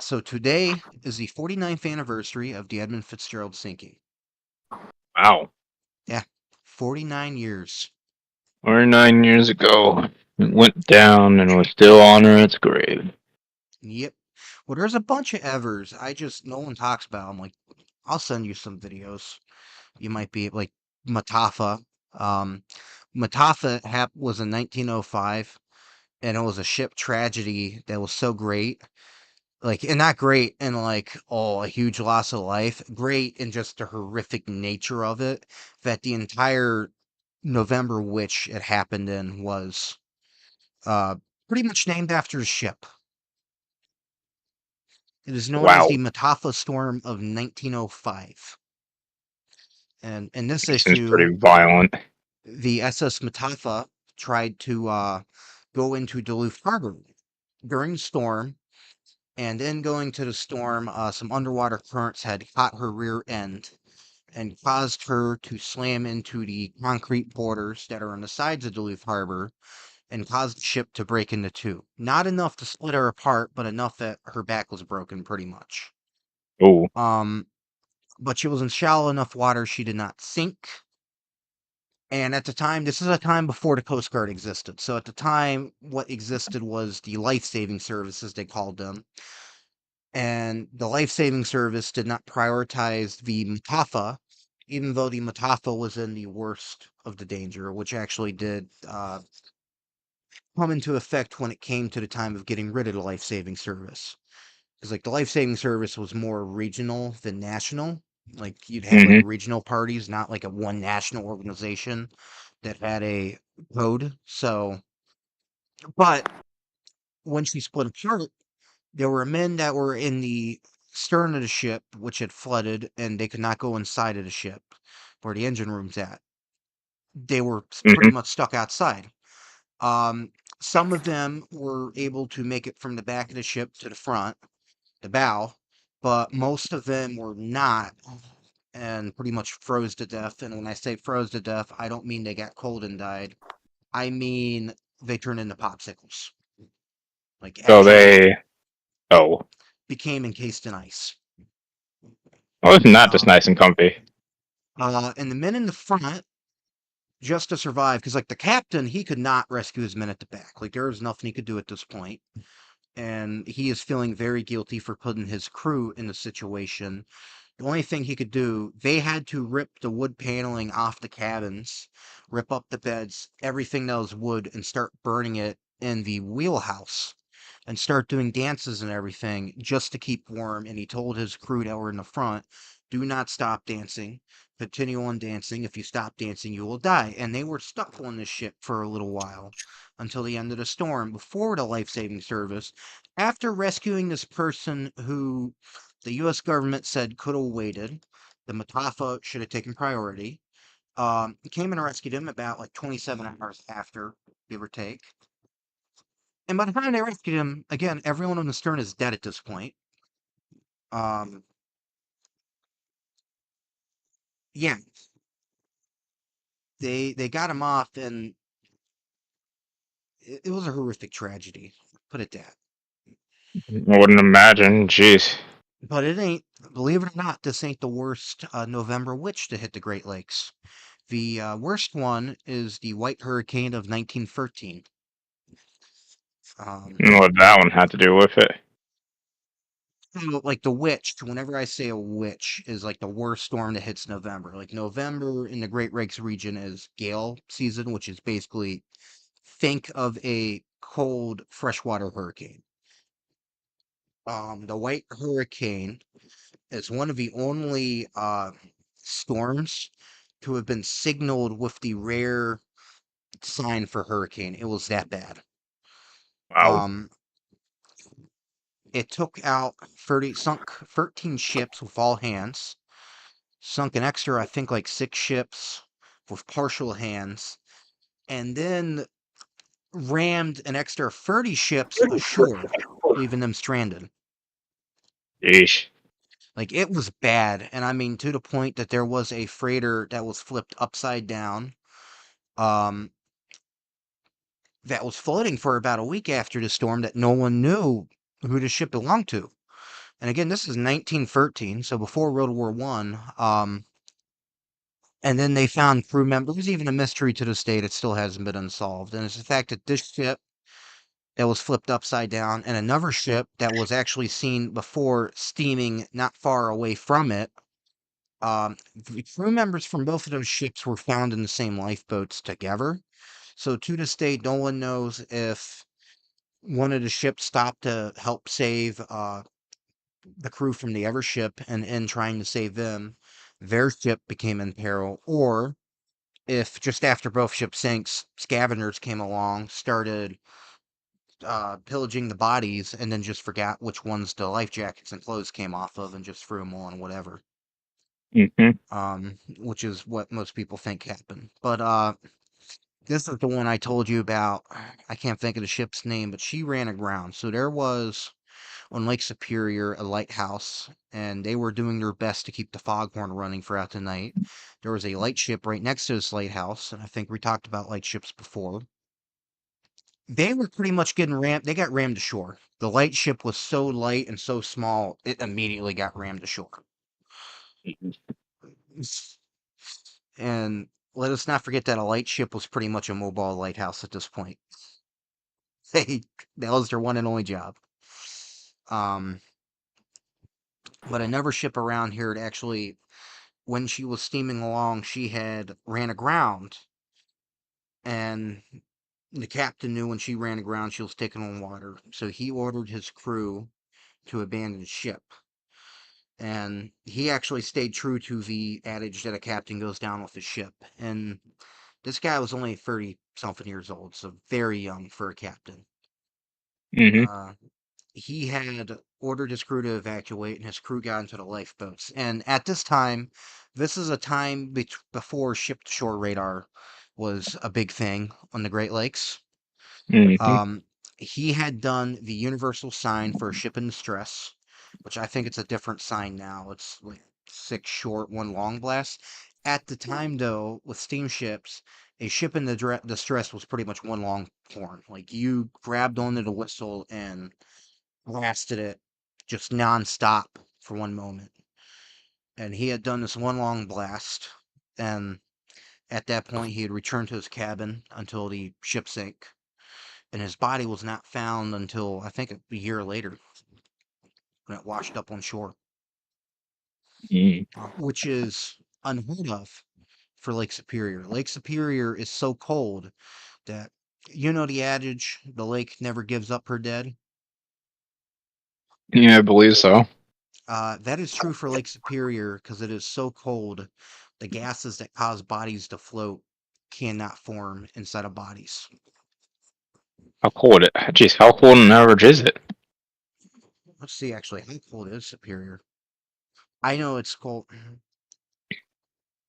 So today is the 49th anniversary of the Edmund Fitzgerald sinking. Wow. Yeah, 49 years. 9 years ago, it went down and was still on its grave. Yep. Well, there's a bunch of evers. No one talks about. I'm like, I'll send you some videos. You might be like Matafa. Um, Matafa was in 1905, and it was a ship tragedy that was so great. Like, and not great in like, oh, a huge loss of life. Great in just the horrific nature of it. That the entire November witch it happened in was uh pretty much named after the ship. It is known as Wow. the Matafa Storm of 1905. And in this It seems issue, pretty violent. the SS Matafa tried to go into Duluth Harbor during the storm, and in going to the storm, some underwater currents had caught her rear end and caused her to slam into the concrete borders that are on the sides of Duluth Harbor and caused the ship to break into two. Not enough to split her apart, but enough that her back was broken pretty much. Oh, Um, but she was in shallow enough water she did not sink. And at the time, this is a time before the Coast Guard existed. So at the time, what existed was the life-saving services, they called them. And the life-saving service did not prioritize the Matafa, even though the Matafa was in the worst of the danger, which actually did come into effect when it came to the time of getting rid of the life-saving service. Because like the life-saving service was more regional than national. Like you'd have like mm-hmm. regional parties, not like a one national organization that had a code. So, but when she split apart, there were men that were in the stern of the ship, which had flooded, and they could not go inside of the ship where the engine room's at. They were pretty Mm-hmm. much stuck outside. Um, some of them were able to make it from the back of the ship to the front, the bow, but most of them were not and pretty much froze to death. And when I say froze to death, I don't mean they got cold and died. I mean they turned into popsicles. Like So actually they. Oh. became encased in ice. Well, isn't that just Um, nice and comfy? and the men in the front, just to survive, because like the captain, he could not rescue his men at the back. Like there was nothing he could do at this point, and he is feeling very guilty for putting his crew in the situation. The only thing he could do, they had to rip the wood paneling off the cabins, rip up the beds, everything that was wood, and start burning it in the wheelhouse and start doing dances and everything just to keep warm. And he told his crew that were in the front, do not stop dancing. Continue on dancing. If you stop dancing, you will die. And they were stuck on this ship for a little while until the end of the storm before the life saving service. After rescuing this person who the U.S. government said could have waited, the Matafa should have taken priority. Came and rescued him about like 27 hours after, give or take. And by the time they rescued him, again, everyone on the stern is dead at this point. Um, yeah, they got him off, and it was a horrific tragedy. Put it that. I wouldn't imagine. Jeez. But it ain't, believe it or not, this ain't the worst November witch to hit the Great Lakes. The worst one is the White Hurricane of 1913. Um, What that one had to do with it? so, like the witch, whenever I say a witch, is like the worst storm that hits November. Like November in the Great Lakes region is gale season, which is basically think of a cold freshwater hurricane. The White Hurricane is one of the only storms to have been signaled with the rare sign for hurricane. It was that bad. Wow. Um, it took out 13 ships with all hands. sunk an extra, I think, like 6 ships with partial hands, and then rammed an extra 30 ships ashore, leaving them stranded. Yeesh. Like, it was bad, and I mean, to the point that there was a freighter that was flipped upside down, um, that was floating for about a week after the storm that no one knew who the ship belonged to. And again, this is 1913, so before World War One. And then they found crew members, even a mystery to this day that still hasn't been unsolved. And it's the fact that this ship that was flipped upside down and another ship that was actually seen before steaming not far away from it. The crew members from both of those ships were found in the same lifeboats together. So to this day, no one knows if one of the ships stopped to help save the crew from the other ship, and in trying to save them, their ship became in peril, or if just after both ships sank, scavengers came along, started pillaging the bodies, and then just forgot which ones the life jackets and clothes came off of and just threw them on whatever. Which is what most people think happened. But this is the one I told you about. I can't think of the ship's name, but she ran aground. So there was on Lake Superior a lighthouse, and they were doing their best to keep the foghorn running throughout the night. There was a lightship right next to this lighthouse, and I think we talked about lightships before. They were pretty much getting rammed. They got rammed ashore. The lightship was so light and so small, it immediately got rammed ashore. And let us not forget that a lightship was pretty much a mobile lighthouse at this point. They that was their one and only job. Um, but another ship around here had actually, when she was steaming along, she had ran aground, and the captain knew when she ran aground she was taking on water, so he ordered his crew to abandon ship. And he actually stayed true to the adage that a captain goes down with his ship. And this guy was only 30 something years old, so very young for a captain. Mm-hmm. He had ordered his crew to evacuate, and his crew got into the lifeboats. And at this time, this is a time before ship-to-shore radar was a big thing on the Great Lakes. Mm-hmm. Um, he had done the universal sign for a ship in distress, which I think it's a different sign now. It's like 6 short, 1 long blast. At the time, though, with steamships, a ship in the distress was pretty much 1 long horn. Like, you grabbed onto the whistle and blasted it just nonstop for 1 moment. And he had done this 1 long blast, and at that point, he had returned to his cabin until the ship sank. And his body was not found until, I think, a year later when it washed up on shore, which is unheard of for Lake Superior. Lake Superior is so cold that, you know the adage, the lake never gives up her dead? Yeah, I believe so. That is true for Lake Superior because it is so cold. The gases that cause bodies to float cannot form inside of bodies. How cold it? Jeez, how cold on average is it? Let's see, actually, how cold is Superior? I know it's cold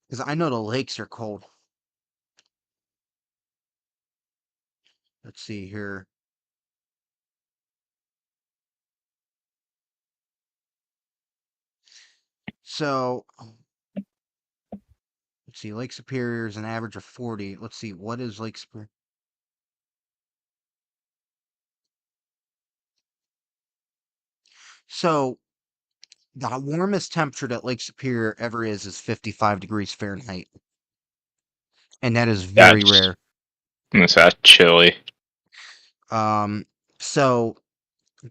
because I know the lakes are cold. Let's see here. So, let's see, Lake Superior is an average of 40. Let's see, what is Lake Superior? So, the warmest temperature that Lake Superior ever is 55 degrees Fahrenheit. And that is very That's rare. that's chilly. Um, so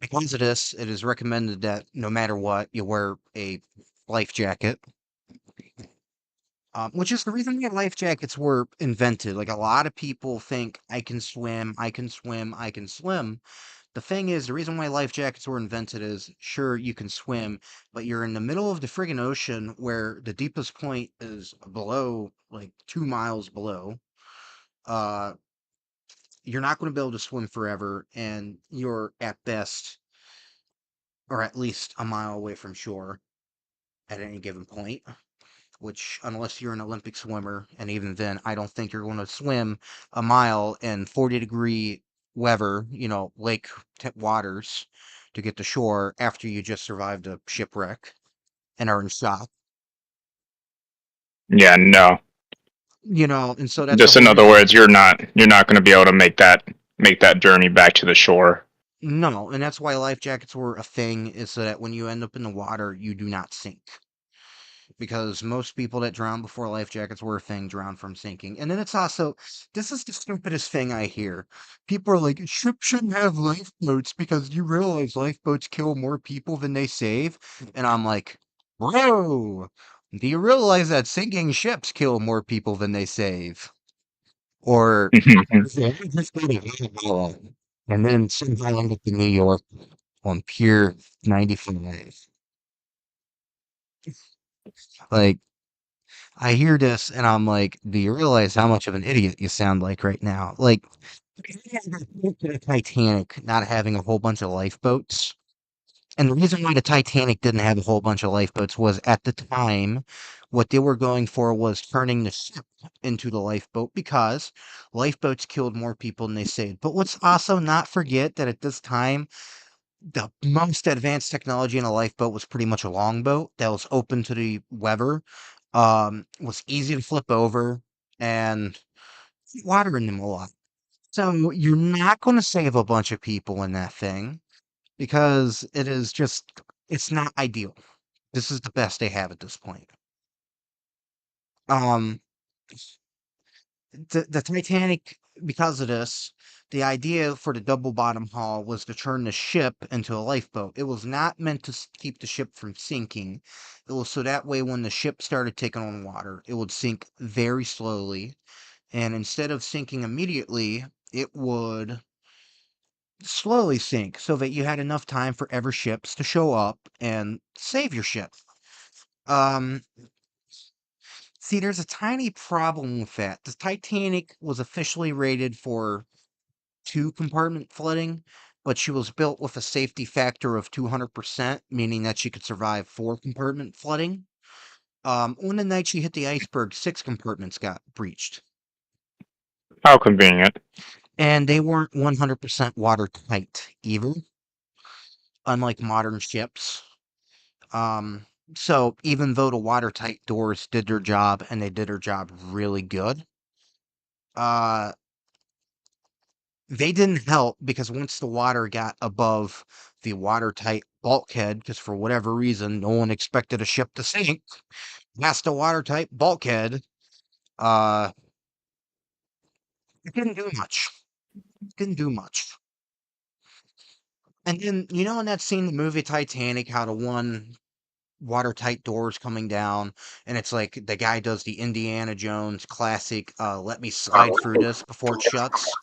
because of this, it is recommended that no matter what, you wear a life jacket. Which is the reason why life jackets were invented. Like, a lot of people think, I can swim, I can swim, I can swim. The thing is, the reason why life jackets were invented is, sure, you can swim, but you're in the middle of the friggin' ocean where the deepest point is below, like 2 miles below. Uh, you're not going to be able to swim forever, and you're at best, or at least a mile away from shore at any given point. which, unless you're an Olympic swimmer, and even then, I don't think you're going to swim a mile in 40-degree weather, lake waters to get to shore after you just survived a shipwreck and are in shock. Yeah, no. And so that's the Just in whole other reason. words, you're not going to be able to make that journey back to the shore. No, and that's why life jackets were a thing, is so that when you end up in the water, you do not sink. Because most people that drown before life jackets were a thing drown from sinking. And then it's also, this is the stupidest thing I hear. People are like, ships shouldn't have lifeboats because you realize lifeboats kill more people than they save. And I'm like, bro, do you realize that sinking ships kill more people than they save? Or, just go to Venezuela and then somehow end up in New York on Pier 95. Like, I hear this and I'm like, do you realize how much of an idiot you sound like right now? Like, the Titanic not having a whole bunch of lifeboats. And the reason why the Titanic didn't have a whole bunch of lifeboats was at the time, what they were going for was turning the ship into the lifeboat because lifeboats killed more people than they saved. But let's also not forget that at this time, the most advanced technology in a lifeboat was pretty much a longboat that was open to the weather, was easy to flip over, and water in them a lot. So you're not going to save a bunch of people in that thing because it's not ideal. This is the best they have at this point. Um, the Titanic, because of this, the idea for the double bottom hull was to turn the ship into a lifeboat. It was not meant to keep the ship from sinking. It was so that way when the ship started taking on water, it would sink very slowly. And instead of sinking immediately, it would slowly sink so that you had enough time for ever ships to show up and save your ship. Um, See, there's a tiny problem with that. The Titanic was officially rated for two compartment flooding, but she was built with a safety factor of 200%, meaning that she could survive four compartment flooding. On the night she hit the iceberg, six compartments got breached, How convenient. and they weren't 100% watertight either, unlike modern ships. Um, so even though the watertight doors did their job and they did their job really good, uh, they didn't help because once the water got above the watertight bulkhead, because for whatever reason, no one expected a ship to sink, past the watertight bulkhead, uh, it didn't do much. It didn't do much. And then, in that scene, in the movie Titanic, how the one watertight doors coming down, and it's like the guy does the Indiana Jones classic, let me slide through this before it shuts.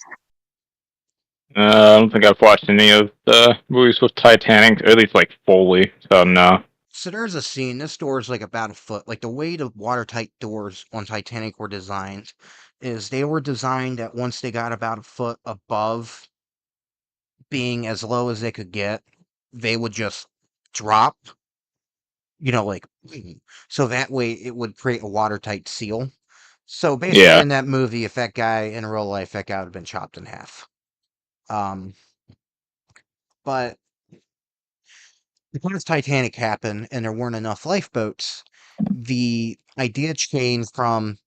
I don't think I've watched any of the movies with Titanic, or at least like fully. So no. So there's a scene. This door is like about a foot. Like the way the watertight doors on Titanic were designed is they were designed that once they got about a foot above being as low as they could get, they would just drop, like so that way it would create a watertight seal. So basically Yeah. in that movie, if that guy in real life, that guy would have been chopped in half. Um, but because Titanic happened and there weren't enough lifeboats, the idea changed from,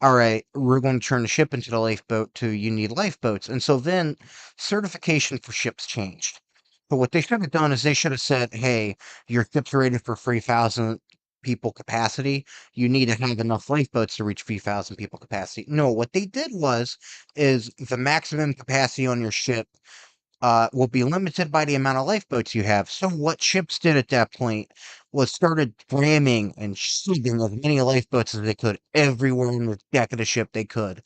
all right, we're going to turn the ship into the lifeboat to you need lifeboats. And so then certification for ships changed. But what they should have done is they should have said, hey, your ship's rated for 3,000 people capacity. You need to have enough lifeboats to reach 3,000 people capacity. No, what they did is the maximum capacity on your ship will be limited by the amount of lifeboats you have. So what ships did at that point was started ramming and shooting as many lifeboats as they could everywhere on the deck of the ship they could.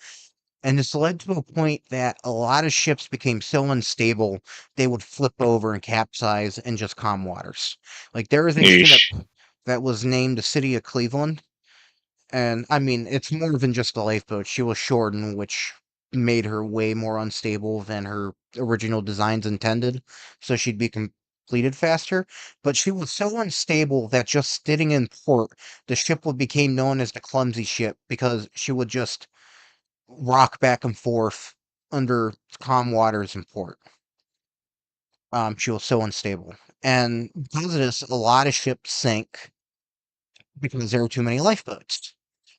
And this led to a point that a lot of ships became so unstable they would flip over and capsize in just calm waters. Like there is a ship Yeesh. that was named the City of Cleveland, and I mean, it's more than just a lifeboat. She was shortened, which made her way more unstable than her original designs intended. So she'd be completed faster, but she was so unstable that just sitting in port, the ship would became known as the clumsy ship because she would just rock back and forth under calm waters in port. She was so unstable. And because of this, a lot of ships sank because there were too many lifeboats.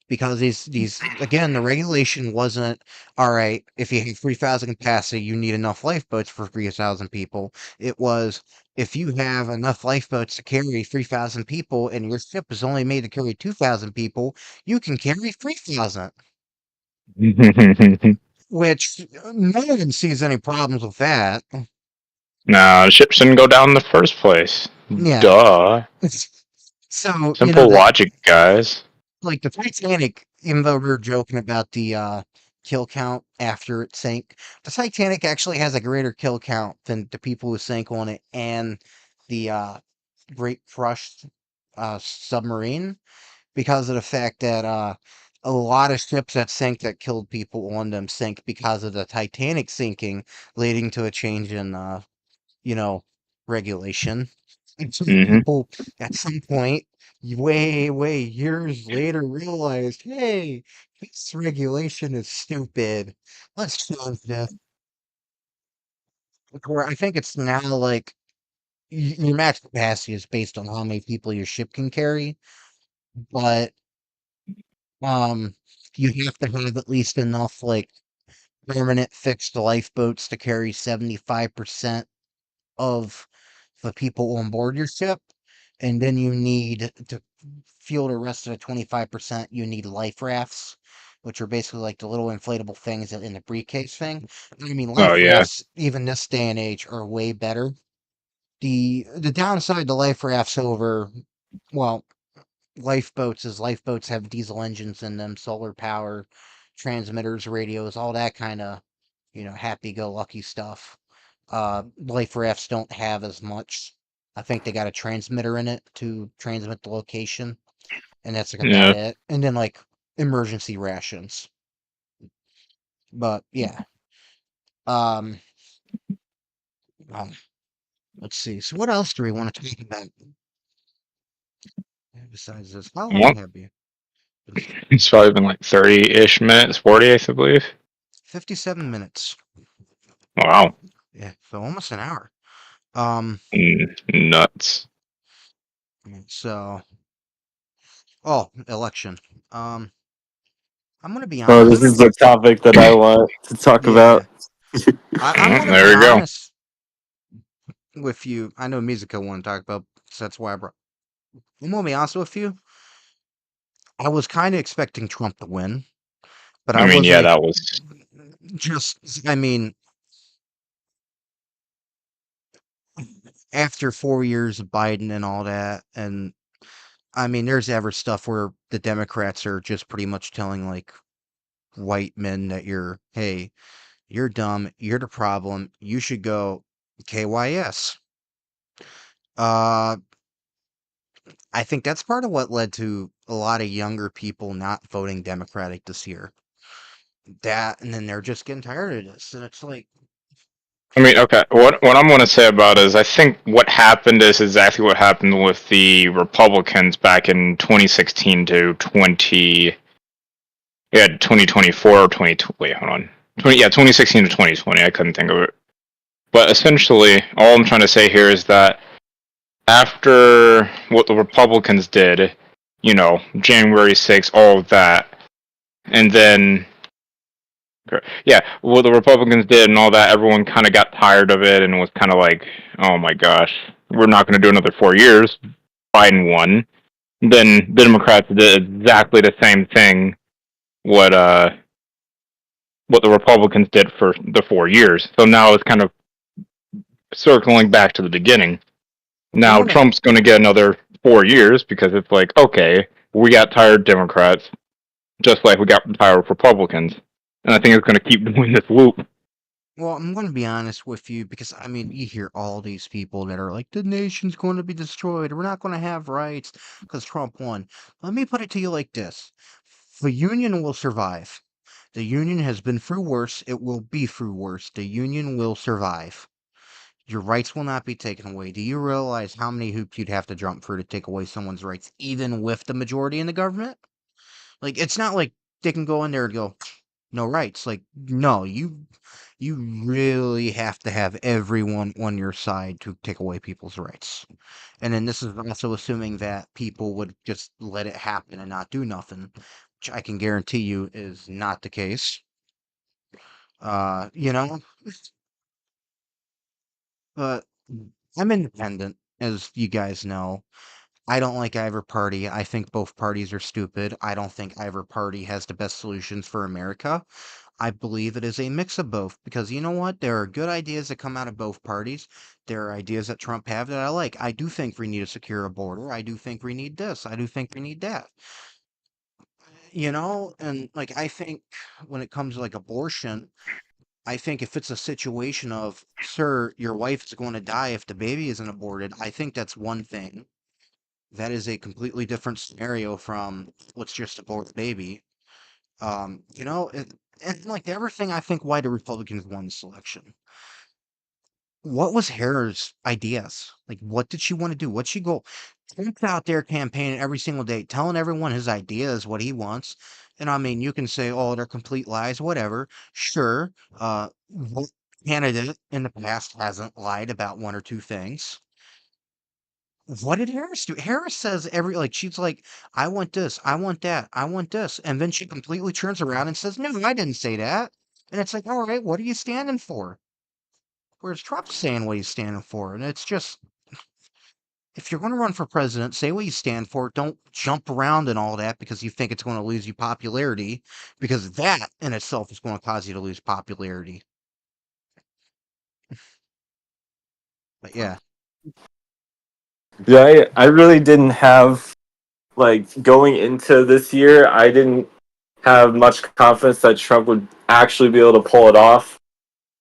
Because these again, the regulation wasn't all right. If you have 3,000 capacity, you need enough lifeboats for 3,000 people. It was if you have enough lifeboats to carry 3,000 people, and your ship is only made to carry 2,000 people, you can carry 3,000. Which no one sees any problems with that. Nah, the ship shouldn't go down in the first place. Yeah. Duh. So Simple that logic, guys. like the Titanic, even though we were joking about the kill count after it sank, the Titanic actually has a greater kill count than the people who sank on it and the Great Crushed submarine because of the fact that a lot of ships that sank that killed people on them sank because of the Titanic sinking, leading to a change in you know, regulation. And so Hmm. people at some point, way years later realized, hey, this regulation is stupid. Let's change this. Where I think it's now like your max capacity is based on how many people your ship can carry, but um you have to have at least enough like permanent fixed lifeboats to carry 75% of the people on board your ship, and then you need to fuel the rest of the 25%. You need life rafts, which are basically like the little inflatable things in the briefcase thing. I mean, Oh life yeah. rafts, even this day and age, are way better. The downside to life rafts over, well, lifeboats is lifeboats have diesel engines in them, solar power, transmitters, radios, all that kind of, happy-go-lucky stuff. Life rafts don't have as much. I think they got a transmitter in it to transmit the location, and that's like about Yeah. it. And then like emergency rations. But yeah. Um, um let's see. So what else do we want to talk about besides this? How long Well, have you? It's it's probably been like 30-ish minutes, 40, I believe. 57 minutes. Wow. Yeah, so almost an hour. Um, Nuts. so election. Um, I'm gonna be Oh, this honest. is the topic that I want to talk Yeah, about. I'm gonna There be we go. honest with you. I know Mizuka want to talk about, so that's why I brought. I'm gonna be honest with you. I was kind of expecting Trump to win, but I I mean, wasn't yeah, that was. I mean, after 4 years of Biden and all that, and I mean, there's ever stuff where the Democrats are just pretty much telling like white men that hey, you're dumb, you're the problem, you should go KYS. Uh, I think that's part of what led to a lot of younger people not voting Democratic this year. That, and then they're just getting tired of this, and it's like, I mean, okay. What I'm going to say about it is, I think what happened is exactly what happened with the Republicans back in 2016 to 2024 or 20. Wait, hold on. 2016 to 2020. I couldn't think of it. But essentially, all I'm trying to say here is that after what the Republicans did, January 6th, all of that, and then yeah, what the Republicans did and all that, everyone kind of got tired of it and was kind of like, oh my gosh, we're not going to do another 4 years. Biden won. Then the Democrats did exactly the same thing. What the Republicans did for the 4 years. So now it's kind of circling back to the beginning. I'm Now gonna, Trump's going to get another 4 years because it's like, okay, we got tired of Democrats, just like we got tired of Republicans, and I think it's going to keep doing this loop. well, I'm gonna be honest with you because I mean, you hear all these people that are like, the nation's going to be destroyed, we're not going to have rights because Trump won. Let me put it to you like this: the union will survive. The union has been through worse. It will be through worse. The union will survive. Your rights will not be taken away. Do you realize how many hoops you'd have to jump through to take away someone's rights, even with the majority in the government? Like, it's not like they can go in there and go, no rights. Like, no, you really have to have everyone on your side to take away people's rights. And then this is also assuming that people would just let it happen and not do nothing, which I can guarantee you is not the case. You know, but I'm independent, as you guys know. I don't like either party. I think both parties are stupid. I don't think either party has the best solutions for America. I believe it is a mix of both because you know what? There are good ideas that come out of both parties. There are ideas that Trump have that I like. I do think we need to secure a border. I do think we need this. I do think we need that. And like I think when it comes to like abortion, I think if it's a situation of, sir, your wife is going to die if the baby isn't aborted, I think that's one thing. That is a completely different scenario from let's just abort the baby. And like the other thing I think why the Republicans won the election. What was Harris' ideas? Like, what did she want to do? What'd she go? Trump's out there campaigning every single day, telling everyone his ideas, what he wants. And I mean, you can say, oh, they're complete lies, whatever. Sure. What candidate in the past hasn't lied about one or two things? What did Harris do? Harris says she's like, I want this, I want that, I want this. And then she completely turns around and says, no, I didn't say that. And it's like, all right, what are you standing for? Whereas Trump's saying what he's standing for. And it's just, if you're going to run for president, say what you stand for. Don't jump around and all that because you think it's going to lose you popularity, because that in itself is going to cause you to lose popularity. But yeah. Yeah, I really didn't have, like, going into this year, I didn't have much confidence that Trump would actually be able to pull it off.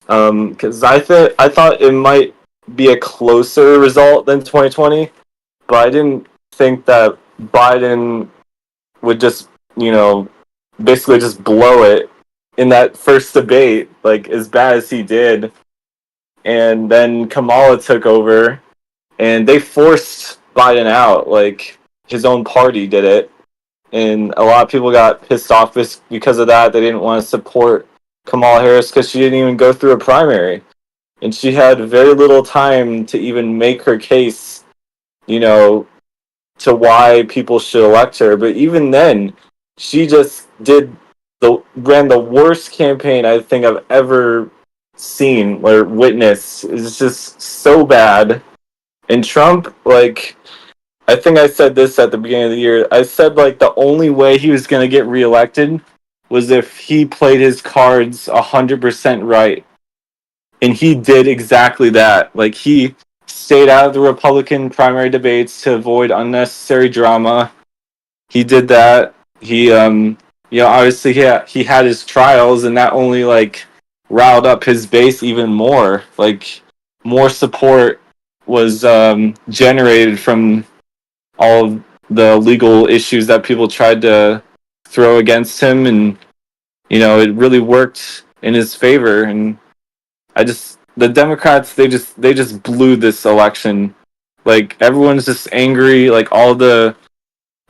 Because I thought it might be a closer result than 2020, but I didn't think that Biden would just, basically just blow it in that first debate, like as bad as he did. And then Kamala took over, and they forced Biden out. Like his own party did it, and a lot of people got pissed off because of that. They didn't want to support Kamala Harris because she didn't even go through a primary, and she had very little time to even make her case, you know, to why people should elect her. But even then, she just ran the worst campaign I think I've ever seen or witnessed. It's just so bad. And Trump, like, I think I said this at the beginning of the year. I said like the only way he was going to get reelected was if he played his cards 100% right, and he did exactly that. Like he stayed out of the Republican primary debates to avoid unnecessary drama. He did that. Obviously he had his trials, and that only like riled up his base even more. Like more support was generated from all of the legal issues that people tried to throw against him, and it really worked in his favor. And the Democrats, they just blew this election. Like everyone's just angry. Like all the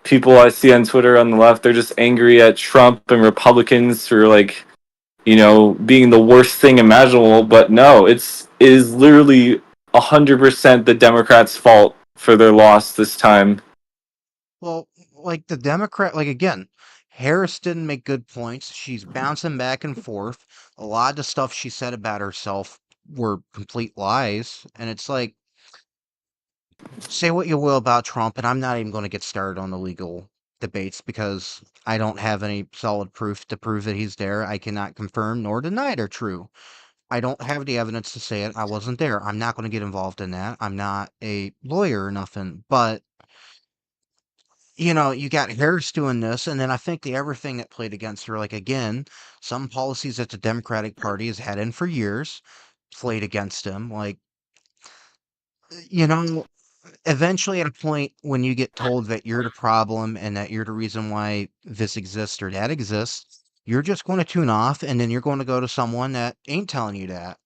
people I see on Twitter on the left, they're just angry at Trump and Republicans for like being the worst thing imaginable. But no, it is literally 100% the Democrats' fault for their loss this time. Well, like the Democrat, like again, Harris didn't make good points. She's bouncing back and forth. A lot of the stuff she said about herself were complete lies. And it's like, say what you will about Trump, and I'm not even going to get started on the legal debates because I don't have any solid proof to prove that he's there. I cannot confirm nor deny they're true. I don't have the evidence to say it. I wasn't there. I'm not going to get involved in that. I'm not a lawyer or nothing. But you got Harris doing this, and then I think the other thing that played against her, like again, some policies that the Democratic Party has had in for years played against him. Like, you know, eventually at a point when you get told that you're the problem and that you're the reason why this exists or that exists, you're just going to tune off, and then you're going to go to someone that ain't telling you that.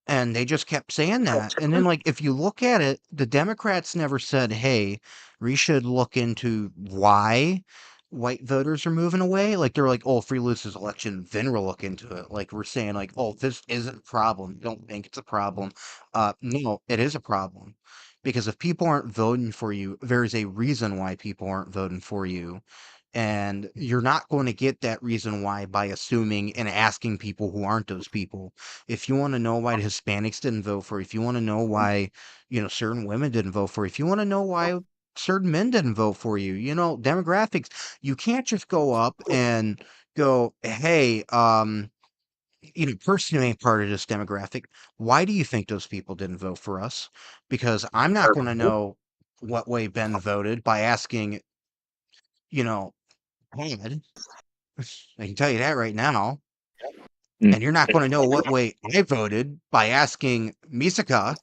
And they just kept saying that. And then, like, if you look at it, the Democrats never said, hey, we should look into why white voters are moving away. Like, they're like, oh, if we lose this election, then we'll look into it. Like, we're saying, like, oh, this isn't a problem. Don't think it's a problem. No, it is a problem. Because if people aren't voting for you, there's a reason why people aren't voting for you. And you're not going to get that reason why by assuming and asking people who aren't those people. If you want to know why the Hispanics didn't vote for you, if you want to know why, certain women didn't vote for you, if you want to know why certain men didn't vote for you, demographics, you can't just go up and go, hey, person who ain't part of this demographic, why do you think those people didn't vote for us? Because I'm not going to know what way Ben voted by asking, you know, Ed. I can tell you that right now. Mm. And you're not going to know what way I voted by asking Misaka,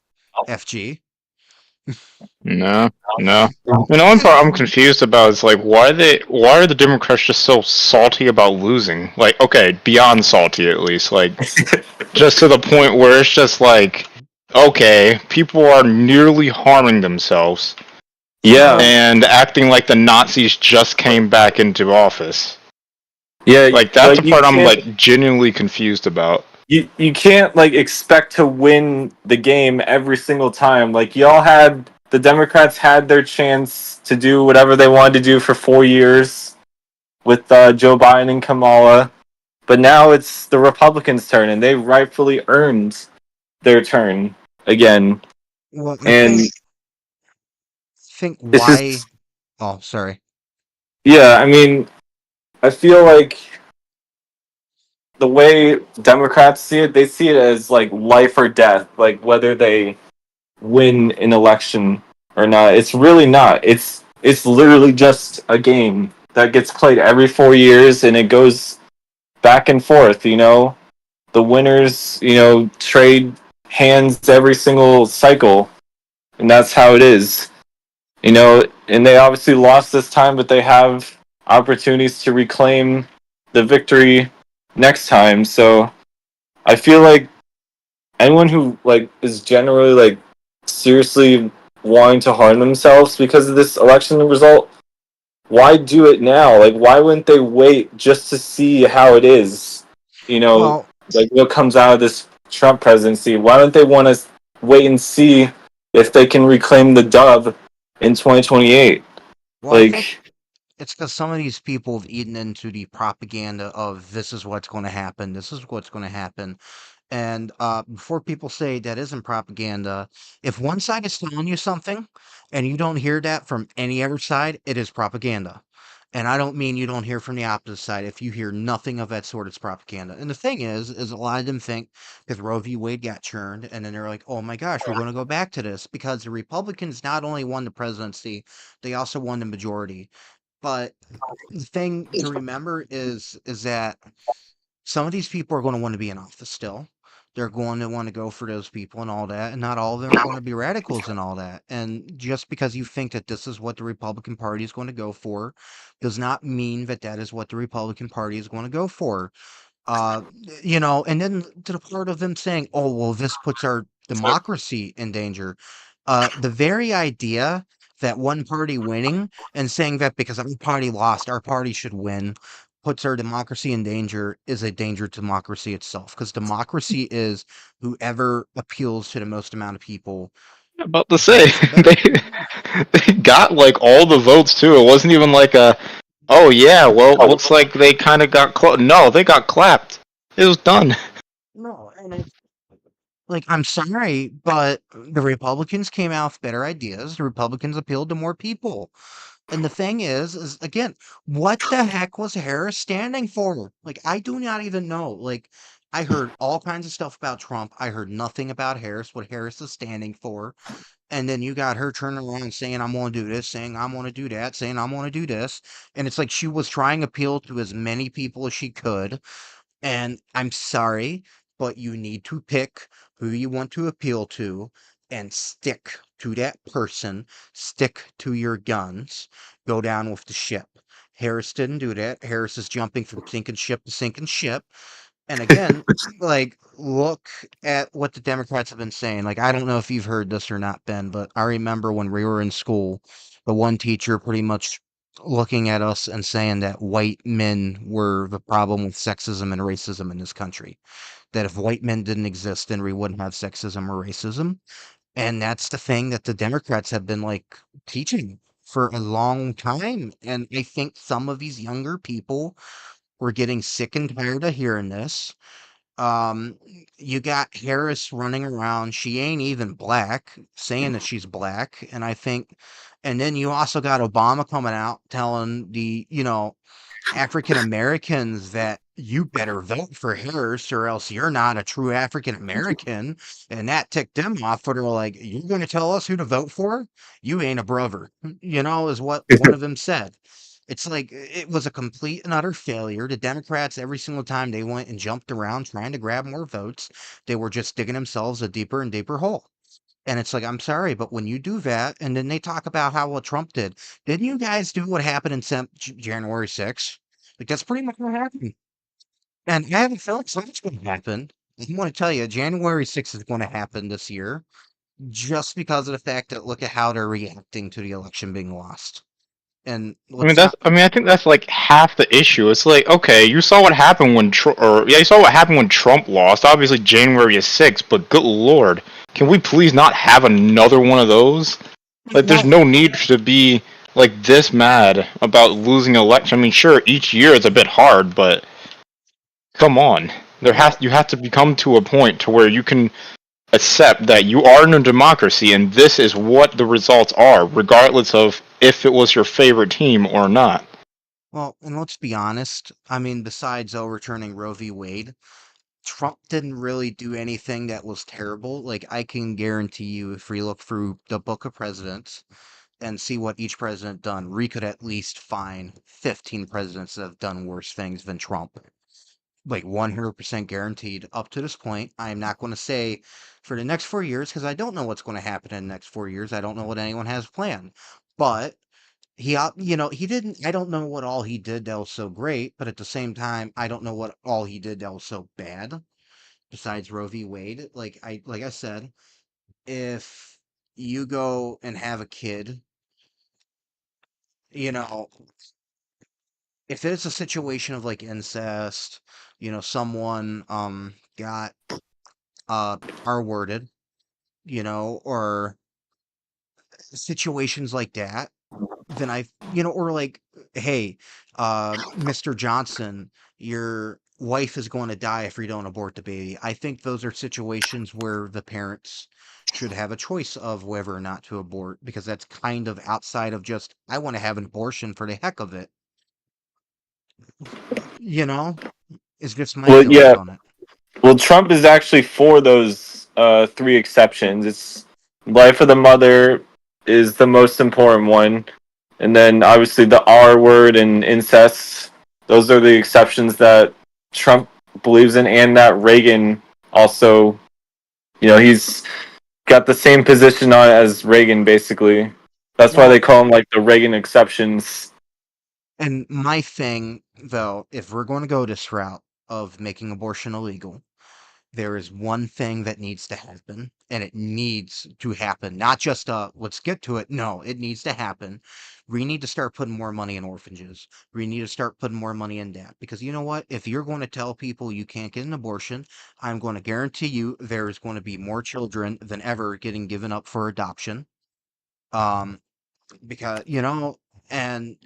FG. No, no. The only part I'm confused about is like why are the Democrats just so salty about losing? Like, okay, beyond salty at least. Like, just to the point where it's just like, okay, people are nearly harming themselves Yeah, Well, and acting like the Nazis just came back into office. yeah. Like, that's Like the you part I'm can't like genuinely confused about. you can't like expect to win the game every single time. Like y'all had the Democrats had their chance to do whatever they wanted to do for 4 years with Joe Biden and Kamala, but now it's the Republicans' turn, and they rightfully earned their turn again. well, I And think it's why. just Oh, sorry. yeah. I mean, I feel like the way Democrats see it, they see it as like life or death, like whether they win an election or not. It's really not. It's literally just a game that gets played every 4 years, and it goes back and forth. The winners, trade hands every single cycle, and that's how it is. And they obviously lost this time, but they have opportunities to reclaim the victory next time. So I feel like anyone who like is generally like seriously wanting to harm themselves because of this election result, why do it now? Like, why wouldn't they wait just to see how it is? Well, Like what comes out of this Trump presidency? Why don't they want to wait and see if they can reclaim the dub in 2028? I think Like, it's because some of these people have eaten into the propaganda of this is what's going to happen, this is what's going to happen. And before people say that isn't propaganda, if one side is telling you something and you don't hear that from any other side, it is propaganda. And I don't mean you don't hear from the opposite side. If you hear nothing of that sort, it's propaganda. And the thing is a lot of them think because Roe v. Wade got churned, and then they're like, oh my gosh, we're going to go back to this because the Republicans not only won the presidency, they also won the majority. But the thing to remember is that some of these people are going to want to be in office still. They're going to want to go for those people and all that, and not all of them are going to be radicals and all that. And just because you think that this is what the Republican Party is going to go for, does not mean that that is what the Republican Party is going to go for. Uh, and then to the part of them saying, "Oh, well, this puts our democracy in danger." The very idea that one party winning and saying that because every party lost, our party should win, puts our democracy in danger is a danger to democracy itself. Because democracy is whoever appeals to the most amount of people About to say gets the they benefit. they got like all the votes too. It wasn't even like a, oh yeah, well looks like they kind of got close. No, they got clapped. It was done. No, and like, I'm sorry, but the Republicans came out with better ideas. The Republicans appealed to more people. And the thing is again, what the heck was Harris standing for? Like, I do not even know. Like, I heard all kinds of stuff about Trump. I heard nothing about Harris, what Harris is standing for. And then you got her turning around saying, I'm going to do this, saying, I'm going to do that, saying, I'm going to do this. And it's like she was trying to appeal to as many people as she could. And I'm sorry, but you need to pick who you want to appeal to and stick to that person, stick to your guns, go down with the ship. Harris didn't do that. Harris is jumping from sinking ship to sinking ship. And again, like, look at what the Democrats have been saying. Like, I don't know if you've heard this or not, Ben, but I remember when we were in school, the one teacher pretty much looking at us and saying that white men were the problem with sexism and racism in this country. That if white men didn't exist, then we wouldn't have sexism or racism. And that's the thing that the Democrats have been like teaching for a long time. And I think some of these younger people were getting sick and tired of hearing this. You got Harris running around. She ain't even black, saying that she's black. And I think, and then you also got Obama coming out telling African Americans that you better vote for Harris or else you're not a true African American. And that ticked them off. But they're like, you're going to tell us who to vote for? You ain't a brother, is what one of them said. It's like it was a complete and utter failure. The Democrats, every single time they went and jumped around trying to grab more votes, they were just digging themselves a deeper and deeper hole. And it's like, I'm sorry, but when you do that, and then they talk about how what Trump did, didn't you guys do what happened in January 6th? Like, that's pretty much what happened. And I have a feeling something's going to happen. I want to tell you, January 6th is going to happen this year just because of the fact that look at how they're reacting to the election being lost. And let's not. I think that's like half the issue. It's like, okay, you saw what happened when you saw what happened when Trump lost. Obviously, January is 6th, but good lord, can we please not have another one of those? Like, there's Well, no need to be like this mad about losing an election. I mean, sure, each year it's a bit hard, but come on, well, you have to become to a point to where you can accept that you are in a democracy and this is what the results are, regardless of if it was your favorite team or not. well, and let's be honest. I mean, besides overturning Roe v. Wade, Trump didn't really do anything that was terrible. Like, I can guarantee you, if we look through the book of presidents and see what each president done, we could at least find 15 presidents that have done worse things than Trump. Like 100% guaranteed up to this point. I am not going to say for the next 4 years because I don't know what's going to happen in the next 4 years. I don't know what anyone has planned. But he didn't, I don't know what all he did that was so great, but at the same time, I don't know what all he did that was so bad besides Roe v. Wade. Like I said, if you go and have a kid, you know, if it's a situation of like incest, someone got R worded, or situations like that, then or like, hey, Mr. Johnson, your wife is going to die if you don't abort the baby. I think those are situations where the parents should have a choice of whether or not to abort because that's kind of outside of just, I want to have an abortion for the heck of it. You know, it's just my Well, feelings yeah. on it. Well, Trump is actually for those three exceptions. It's life of the mother is the most important one, and then obviously the R word and incest. Those are the exceptions that Trump believes in, and that Reagan also. He's got the same position on as Reagan, basically. That's why they Well, call him like the Reagan exceptions. and my thing, though, if we're going to go this route of making abortion illegal, there is one thing that needs to happen, and it needs to happen. Not just let's get to it. No, it needs to happen. We need to start putting more money in orphanages. We need to start putting more money in that. Because you know what? If you're going to tell people you can't get an abortion, I'm going to guarantee you there is going to be more children than ever getting given up for adoption. Um, because, and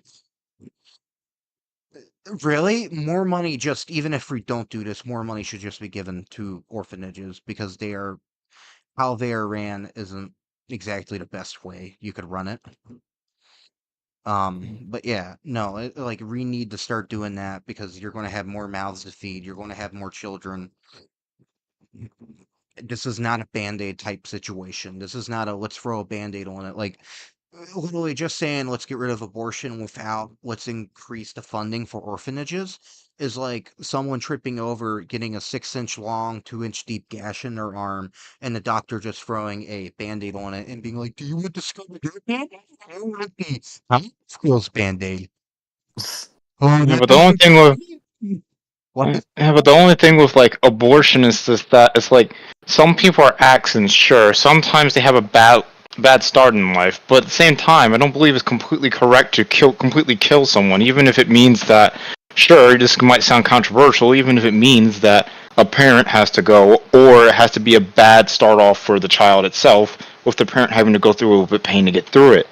really, more money, just even if we don't do this, more money should just be given to orphanages because how they are ran isn't exactly the best way you could run it. But yeah, no, like we need to start doing that because you're going to have more mouths to feed. You're going to have more children. This is not a band-aid type situation. This is not a let's throw a band-aid on it. Like literally just saying let's get rid of abortion without let's increase the funding for orphanages is like someone tripping over getting a 6-inch long 2-inch deep gash in their arm and the doctor just throwing a band-aid on it and being like, do you want the scar band-aid? I want the feels band-aid. Oh, Yeah, that but the only doesn't thing with scream. What? Yeah, but the only thing with like abortion is just that it's like some people are accidents, sure. Sometimes they have a bad start in life, but at the same time, I don't believe it's completely correct to completely kill someone, even if it means that. Sure, this might sound controversial, even if it means that a parent has to go, or it has to be a bad start off for the child itself, with the parent having to go through a little bit of pain to get through it.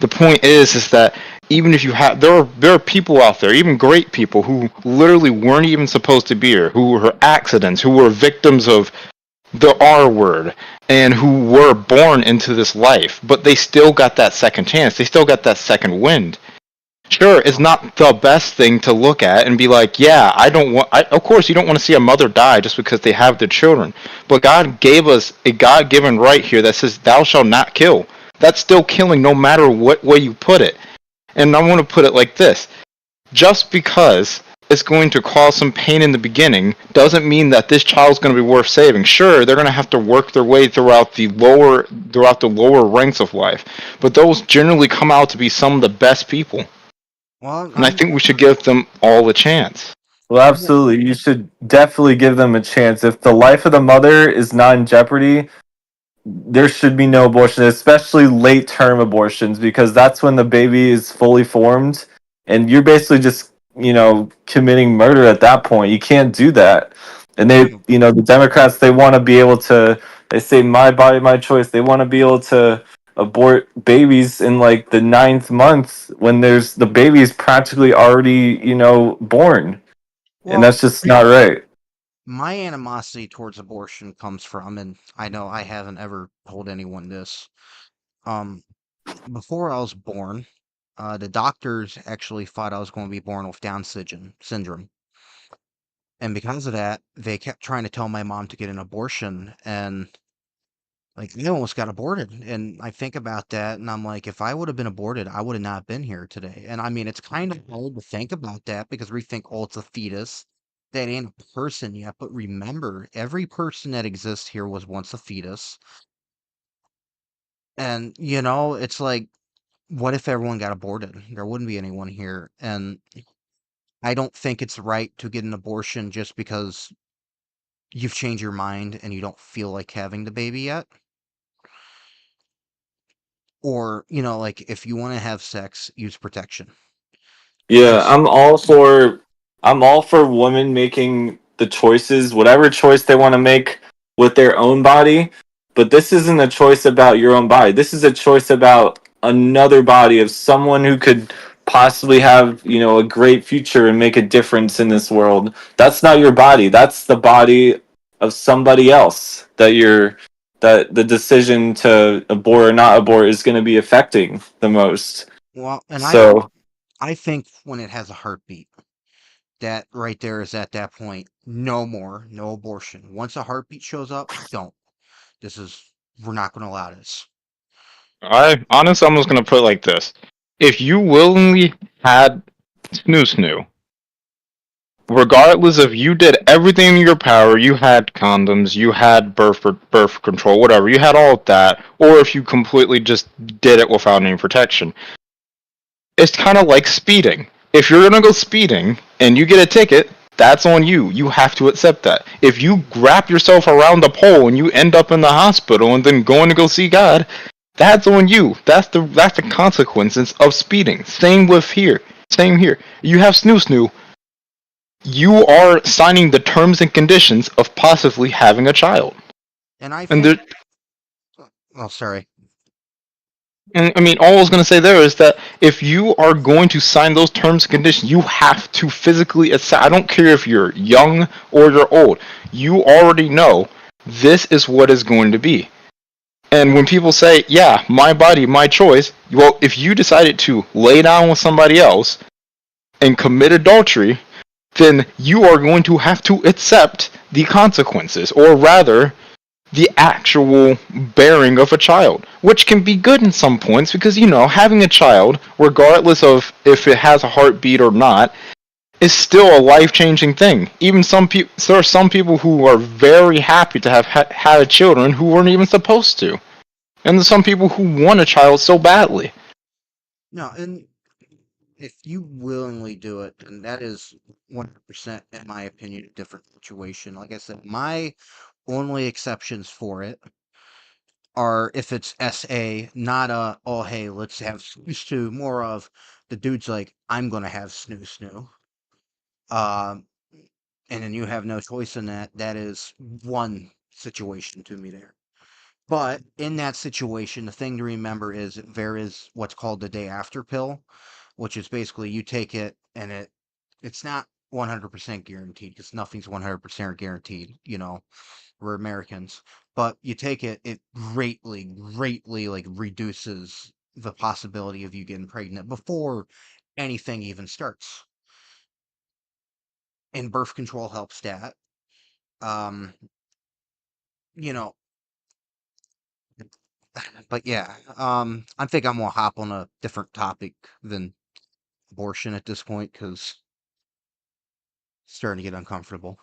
The point is that even if you have there are people out there, even great people who literally weren't even supposed to be here, who were accidents, who were victims of the R word, and who were born into this life, but they still got that second chance. They still got that second wind. Sure, it's not the best thing to look at and be like, yeah, I don't want. Of course, you don't want to see a mother die just because they have their children. But God gave us a God-given right here that says, "Thou shalt not kill." That's still killing, no matter what way you put it. And I want to put it like this: just because it's going to cause some pain in the beginning doesn't mean that this child's going to be worth saving. Sure, they're going to have to work their way throughout the lower ranks of life, but those generally come out to be some of the best people. Well, And I think we should give them all a chance. Well, absolutely. You should definitely give them a chance. If the life of the mother is not in jeopardy, there should be no abortion, especially late term abortions, because that's when the baby is fully formed and you're basically just, committing murder at that point. You can't do that. And the Democrats, they want to be able to, they say, my body, my choice. They want to be able to abort babies in like the 9th month when the baby is practically already, born. And well, that's just not right. my animosity towards abortion comes from, and I know I haven't ever told anyone this. Um, before I was born, the doctors actually thought I was going to be born with Down syndrome. And because of that, they kept trying to tell my mom to get an abortion, and like they almost got aborted. And I think about that, and I'm like, if I would have been aborted, I would have not been here today. And I mean, it's kind of hard to think about that because we think, oh, it's a fetus. That ain't a person yet. But remember, every person that exists here was once a fetus. And, it's like, what if everyone got aborted? There wouldn't be anyone here. And I don't think it's right to get an abortion just because you've changed your mind and you don't feel like having the baby yet. Or, like if you want to have sex, use protection. Yeah, It's I'm all for women making the choices, whatever choice they want to make with their own body, but this isn't a choice about your own body. This is a choice about another body of someone who could possibly have, a great future and make a difference in this world. That's not your body. That's the body of somebody else that the decision to abort or not abort is going to be affecting the most. well, and So, I think when it has a heartbeat, that right there is at that point, no more, no abortion. Once a heartbeat shows up, don't. We're not going to allow this. I'm just gonna put it like this: if you willingly had snoo, regardless if you did everything in your power, you had condoms, you had birth control, whatever, you had all of that, or if you completely just did it without any protection, it's kind of like speeding. If you're gonna go speeding and you get a ticket, that's on you. You have to accept that. If you wrap yourself around a pole and you end up in the hospital and then going to go see God, that's on you. That's the consequences of speeding. Same with here. Same here. You have snoo. You are signing the terms and conditions of possibly having a child. And I And think, there, oh, sorry. And I mean, all I was going to say there is that if you are going to sign those terms and conditions, you have to physically accept. I don't care if you're young or you're old. You already know this is what is going to be. And when people say, yeah, my body, my choice, well, if you decided to lay down with somebody else and commit adultery, then you are going to have to accept the consequences, or rather, the actual bearing of a child, which can be good in some points because, having a child, regardless of if it has a heartbeat or not, is still a life-changing thing. Even there are some people who are very happy to have had children who weren't even supposed to, and there's some people who want a child so badly. No, and if you willingly do it, then that is 100%, in my opinion, a different situation. Like I said, my only exceptions for it are if it's SA, not a, oh, hey, let's have snoo snoo, more of the dude's like, I'm going to have snoo snoo. Um, and then you have no choice in that. That is one situation to me there. But in that situation, the thing to remember is there is what's called the day after pill, which is basically you take it and it's not 100% guaranteed because nothing's 100% guaranteed, we're Americans. But you take it, it greatly like reduces the possibility of you getting pregnant before anything even starts. And birth control helps that. Um, you know, but yeah, I think I'm gonna hop on a different topic than abortion at this point because it's starting to get uncomfortable.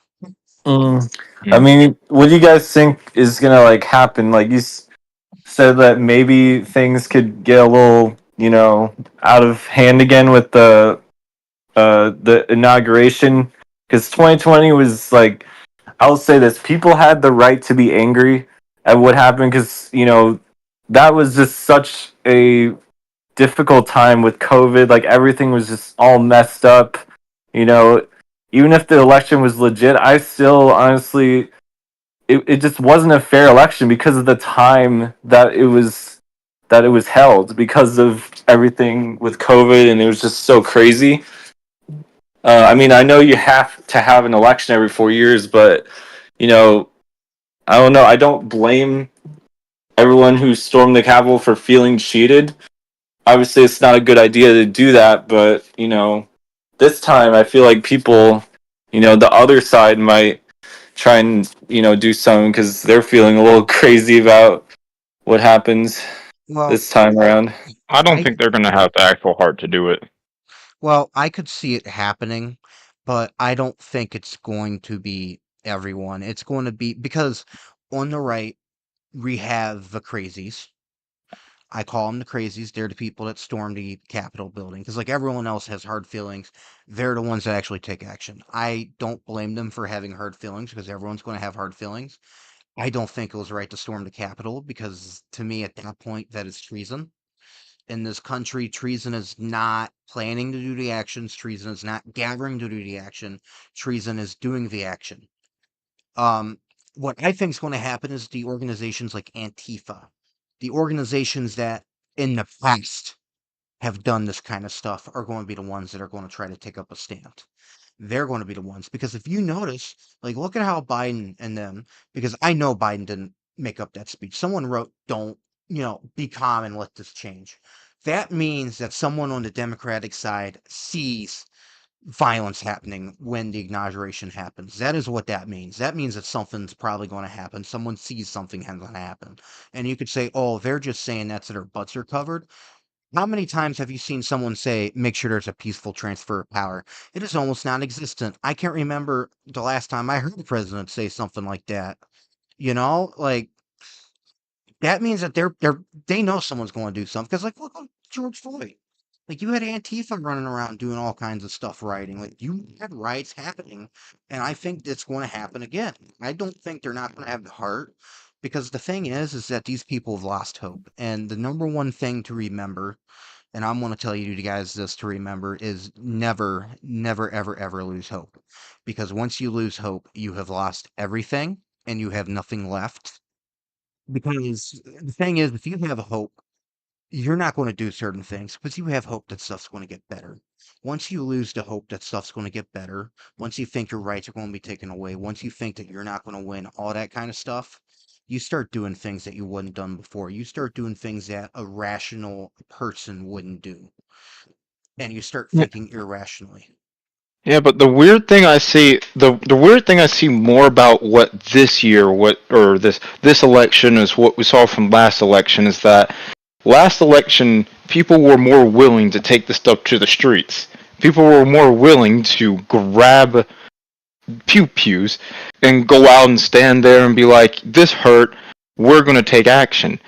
Mm. I Mm. mean, what do you guys think is gonna like happen? Like said that maybe things could get a little, out of hand again with the inauguration because 2020 was like, I'll say this: people had the right to be angry at what happened because that was just such a difficult time with COVID. Like everything was just all messed up. You know, even if the election was legit, I still honestly it just wasn't a fair election because of the time that it was held because of everything with COVID and it was just so crazy. I mean, I know you have to have an election every 4 years, but you know, I don't know. I don't blame everyone who stormed the Capitol for feeling cheated. Obviously, it's not a good idea to do that, but this time I feel like people, the other side might try and do something because they're feeling a little crazy about what happens Well, this time around. I don't I think they're going to have the actual heart to do it. I could see it happening, but I don't think it's going to be everyone. It's going to be because on the right we have the crazies. I call them the crazies. They're the people that storm the Capitol building because, like everyone else, has hard feelings. They're the ones that actually take action. I don't blame them for having hard feelings because everyone's going to have hard feelings. I don't think it was right to storm the Capitol because, to me, at that point, that is treason. In this country, treason is not planning to do the actions. Treason is not gathering to do the action. Treason is doing the action. Um, what I think is going to happen is the organizations like Antifa, the organizations that in the past have done this kind of stuff, are going to be the ones that are going to try to take up a stand. They're going to be the ones because if you notice, like, look at how Biden and them, because I know Biden didn't make up that speech. Someone wrote, "Don't, be calm and let this change." That means that someone on the Democratic side sees violence happening when the inauguration happens. That is what that means. That means that something's probably going to happen. Someone sees something going to happen. And you could say, oh, they're just saying that so their butts are covered. How many times have you seen someone say, make sure there's a peaceful transfer of power? It is almost non existent. I can't remember the last time I heard the president say something like that. Like that means that they know someone's going to do something. Because like, look at George Floyd. Like you had Antifa running around doing all kinds of stuff, rioting. Like you had riots happening, and I think it's going to happen again. I don't think they're not going to have the heart, because the thing is that these people have lost hope. And the number one thing to remember, and I'm going to tell you guys this to remember, is never, never, ever, ever lose hope. Because once you lose hope, you have lost everything, and you have nothing left. Because the thing is, if you have hope, you're not going to do certain things because you have hope that stuff's going to get better. Once you lose the hope that stuff's going to get better, once you think your rights are going to be taken away, once you think that you're not going to win, all that kind of stuff, you start doing things that you wouldn't done before. You start doing things that a rational person wouldn't do, and you start Yeah. thinking irrationally. Yeah, but the weird thing I see more about what this year, what or this election is what we saw from last election is that last election people were more willing to take this stuff to the streets. People were more willing to grab pew pews and go out and stand there and be like, "This hurt. We're going to take action."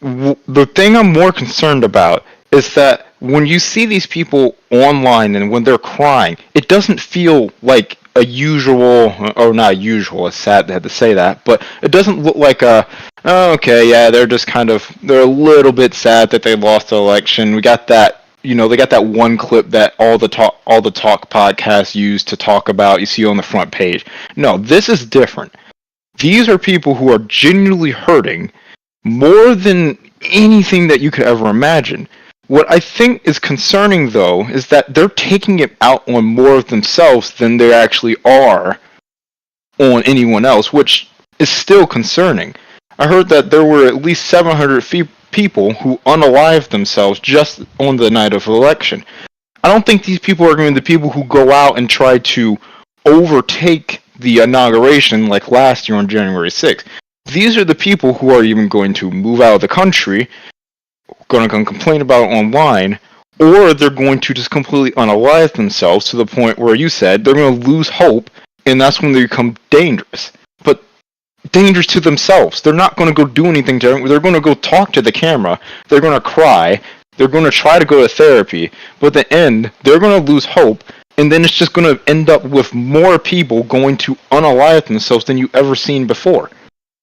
The thing I'm more concerned about is that when you see these people online and when they're crying, it doesn't feel like a usual, or not usual, it's sad to have to say that, but it doesn't look like a, oh, okay, yeah, they're just kind of, they're a little bit sad that they lost the election. We got that, they got that one clip that all the talk podcasts use to talk about, you see on the front page. No, this is different. These are people who are genuinely hurting more than anything that you could ever imagine. What I think is concerning, though, is that they're taking it out on more of themselves than they actually are on anyone else, which is still concerning. I heard that there were at least 700 people who unalived themselves just on the night of the election. I don't think these people are going to be the people who go out and try to overtake the inauguration like last year on January 6th. These are the people who are even going to move out of the country, going to complain about it online, or they're going to just completely unalive themselves to the point where you said they're going to lose hope, and that's when they become dangerous. But dangerous to themselves. They're not going to go do anything to them. They're going to go talk to the camera. They're going to cry. They're going to try to go to therapy. But at the end, they're going to lose hope, and then it's just going to end up with more people going to unalive themselves than you ever seen before.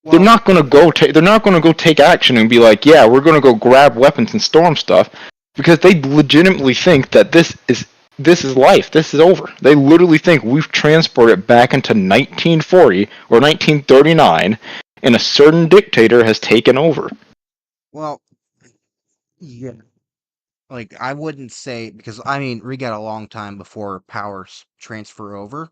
They're Well, not going to go. They're not going to go take action and be like, "Yeah, we're going to go grab weapons and storm stuff," because they legitimately think that this is life. This is over. They literally think we've transported back into 1940 or 1939, and a certain dictator has taken over. well, yeah. Like, I wouldn't say, because, I mean, we got a long time before powers transfer over.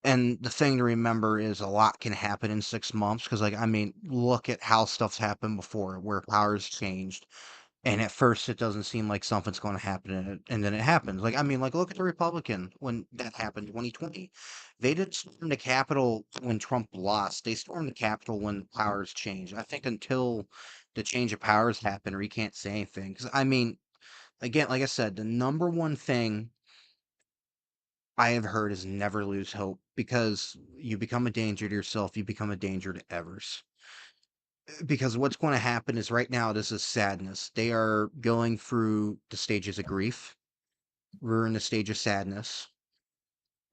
And the thing to remember is a lot can happen in 6 months. Because, like, I mean, look at how stuff's happened before, where powers changed. And at first, it doesn't seem like something's going to happen, and then it happens. Like, I mean, like, look at the Republican when that happened, 2020. They did storm the Capitol when Trump lost. They stormed the Capitol when powers changed. I think until the change of powers happened, we can't say anything. 'Cause, I mean, again, like I said, the number one thing I have heard is never lose hope because you become a danger to yourself, you become a danger to others. Because what's going to happen is right now, this is sadness. They are going through the stages of grief. We're in the stage of sadness.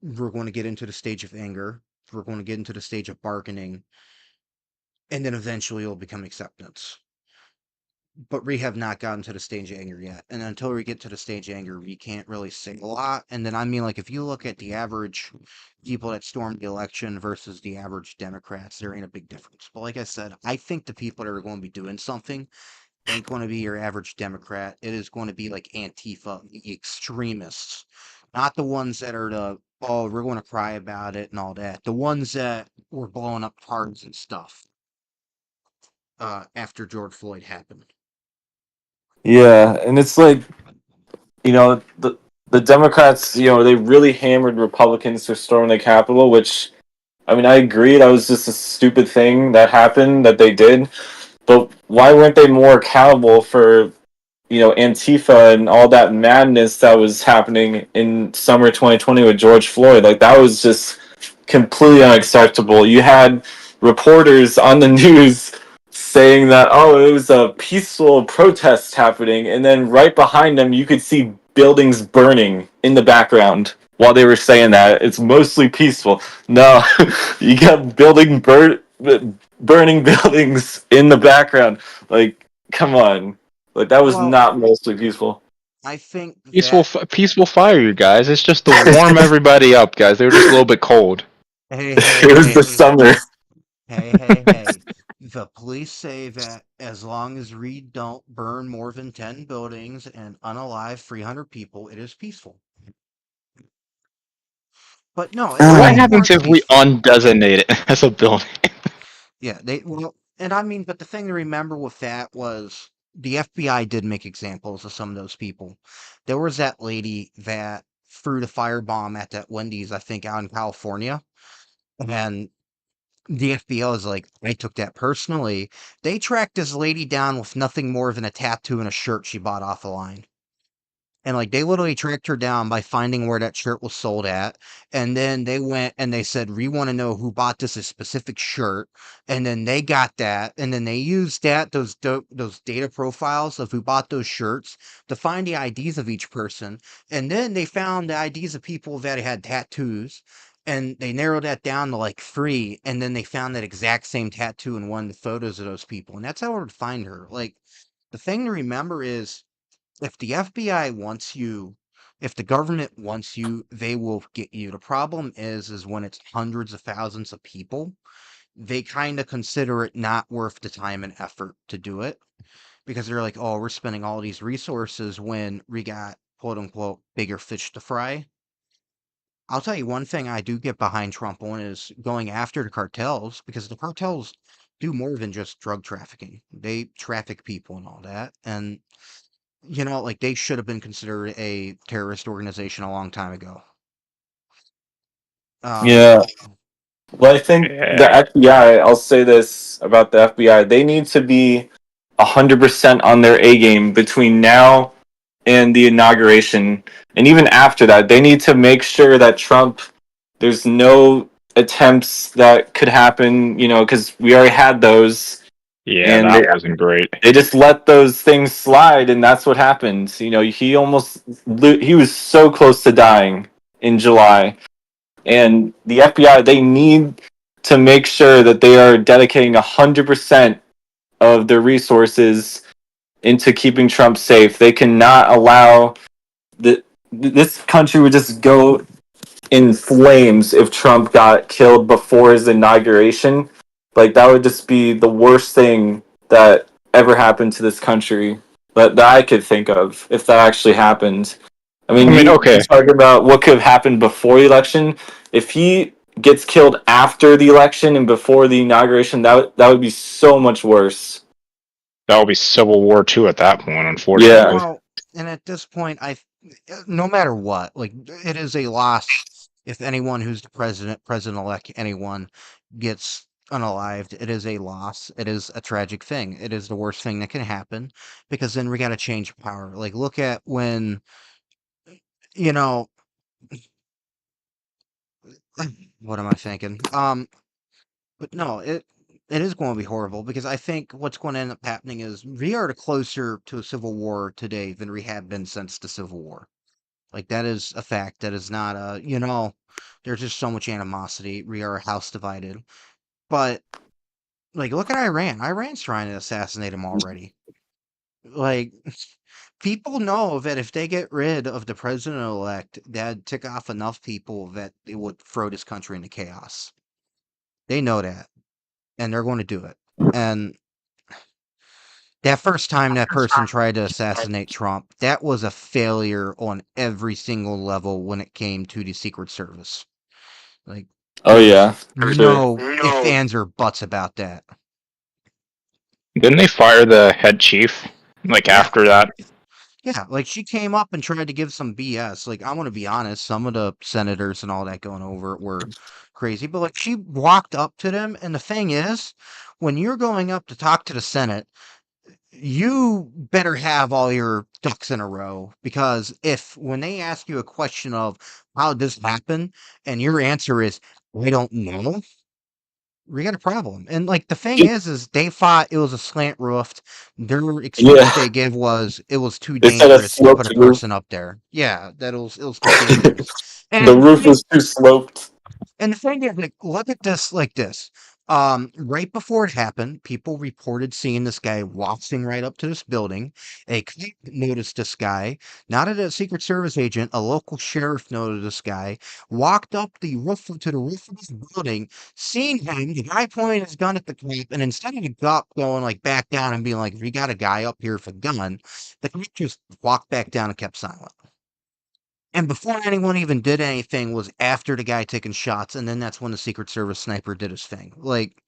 We're going to get into the stage of anger. We're going to get into the stage of bargaining. And then eventually it'll become acceptance. But we have not gotten to the stage of anger yet. And until we get to the stage of anger, we can't really say a lot. And then, I mean, like, if you look at the average people that stormed the election versus the average Democrats, there ain't a big difference. But like I said, I think the people that are going to be doing something ain't going to be your average Democrat. It is going to be like Antifa, the extremists, not the ones that are oh, we're going to cry about it and all that. The ones that were blowing up cars and stuff after George Floyd happened. Yeah, and it's like, the Democrats, they really hammered Republicans for storming the Capitol, which, I mean, I agree that was just a stupid thing that happened that they did. But why weren't they more accountable for, Antifa and all that madness that was happening in summer 2020 with George Floyd? Like, that was just completely unacceptable. You had reporters on the news saying that, oh, it was a peaceful protest happening, and then right behind them you could see buildings burning in the background while they were saying that it's mostly peaceful. No, you got burning buildings in the background. Like, come on. Like, that was Well, not mostly peaceful. I think Peaceful, that peaceful fire, you guys. It's just to warm everybody up, guys. They were just a little bit cold. hey, It was the summer. hey. The police say that as long as we don't burn more than 10 buildings and unalive 300 people, it is peaceful. But no, So I what mean, happens parts if we peaceful. undesignate it as a building? Yeah, well, and I mean, but the thing to remember with that was the FBI did make examples of some of those people. There was that lady that threw the firebomb at that Wendy's, I think, out in California. And the FBI is like, I took that personally. They tracked this lady down with nothing more than a tattoo and a shirt she bought off the line. And like they literally tracked her down by finding where that shirt was sold at. And then they went and they said, we want to know who bought this a specific shirt. And then they got that. And then they used those data profiles of who bought those shirts to find the IDs of each person. And then they found the IDs of people that had tattoos. And they narrowed that down to like 3. And then they found that exact same tattoo in one of the photos of those people. And that's how I would find her. Like, the thing to remember is if the FBI wants you, if the government wants you, they will get you. The problem is when it's hundreds of thousands of people, they kind of consider it not worth the time and effort to do it because they're like, oh, we're spending all these resources when we got quote unquote bigger fish to fry. I'll tell you one thing I do get behind Trump on is going after the cartels because the cartels do more than just drug trafficking. They traffic people and all that. And like they should have been considered a terrorist organization a long time ago. Um, Yeah. Well, I think the Yeah. FBI, I'll say this about the FBI, they need to be 100% on their A game between now and the inauguration. And even after that, they need to make sure that there's no attempts that could happen, because we already had those. Yeah, And that wasn't great. they just let those things slide, and that's what happened. He was so close to dying in July. And the FBI, they need to make sure that they are dedicating 100% of their resources into keeping Trump safe. They cannot allow this country would just go in flames if Trump got killed before his inauguration. Like that would just be the worst thing that ever happened to this country that I could think of if that actually happened. I mean, you Okay. talk about what could have happened before the election. If he gets killed after the election and before the inauguration, that would be so much worse. That will be Civil War II at that point, Yeah. unfortunately. well, and at this point, no matter what, like it is a loss if anyone who's the president-elect, anyone gets unalived. It is a loss. It is a tragic thing. It is the worst thing that can happen because then we got to change power. Like look at when you know what am I thinking? But no, it is going to be horrible because I think what's going to end up happening is we are closer to a civil war today than we have been since the Civil War. Like that is a fact. That is not there's just so much animosity. We are a house divided. But like look at Iran. Iran's trying to assassinate him already. Like people know that if they get rid of the president elect, that'd tick off enough people that it would throw this country into chaos. They know that. And they're going to do it. And that first time that person tried to assassinate Trump, that was a failure on every single level when it came to the Secret Service. Like, Oh there's yeah, for sure. no ifs, ands, or buts about that. Didn't they fire the head chief like Yeah, after that? yeah. Like, she came up and tried to give some BS. Like, I want to be honest, some of the senators and all that going over it were crazy. But, like, she walked up to them. And the thing is, when you're going up to talk to the Senate, you better have all your ducks in a row because if when they ask you a question of how this happened and your answer is I don't know, we got a problem. And like the thing is they thought it was a slant roof. Their excuse Yeah, they gave was it was too they said a dangerous to put sloped a roof. person up there. Yeah, that it was too dangerous. The And roof was too sloped. and the thing is, like, look at this like this. Right before it happened, people reported seeing this guy waltzing right up to this building. A cop noticed this guy, not a Secret Service agent, a local sheriff noticed this guy, walked up the roof to the roof of this building, seen him, the guy pointing his gun at the cop, and instead of the cop going like back down and being like, we got a guy up here with a gun, the cop just walked back down and kept silent. And before anyone even did anything was after the guy taking shots, and then that's when the Secret Service sniper did his thing. Like,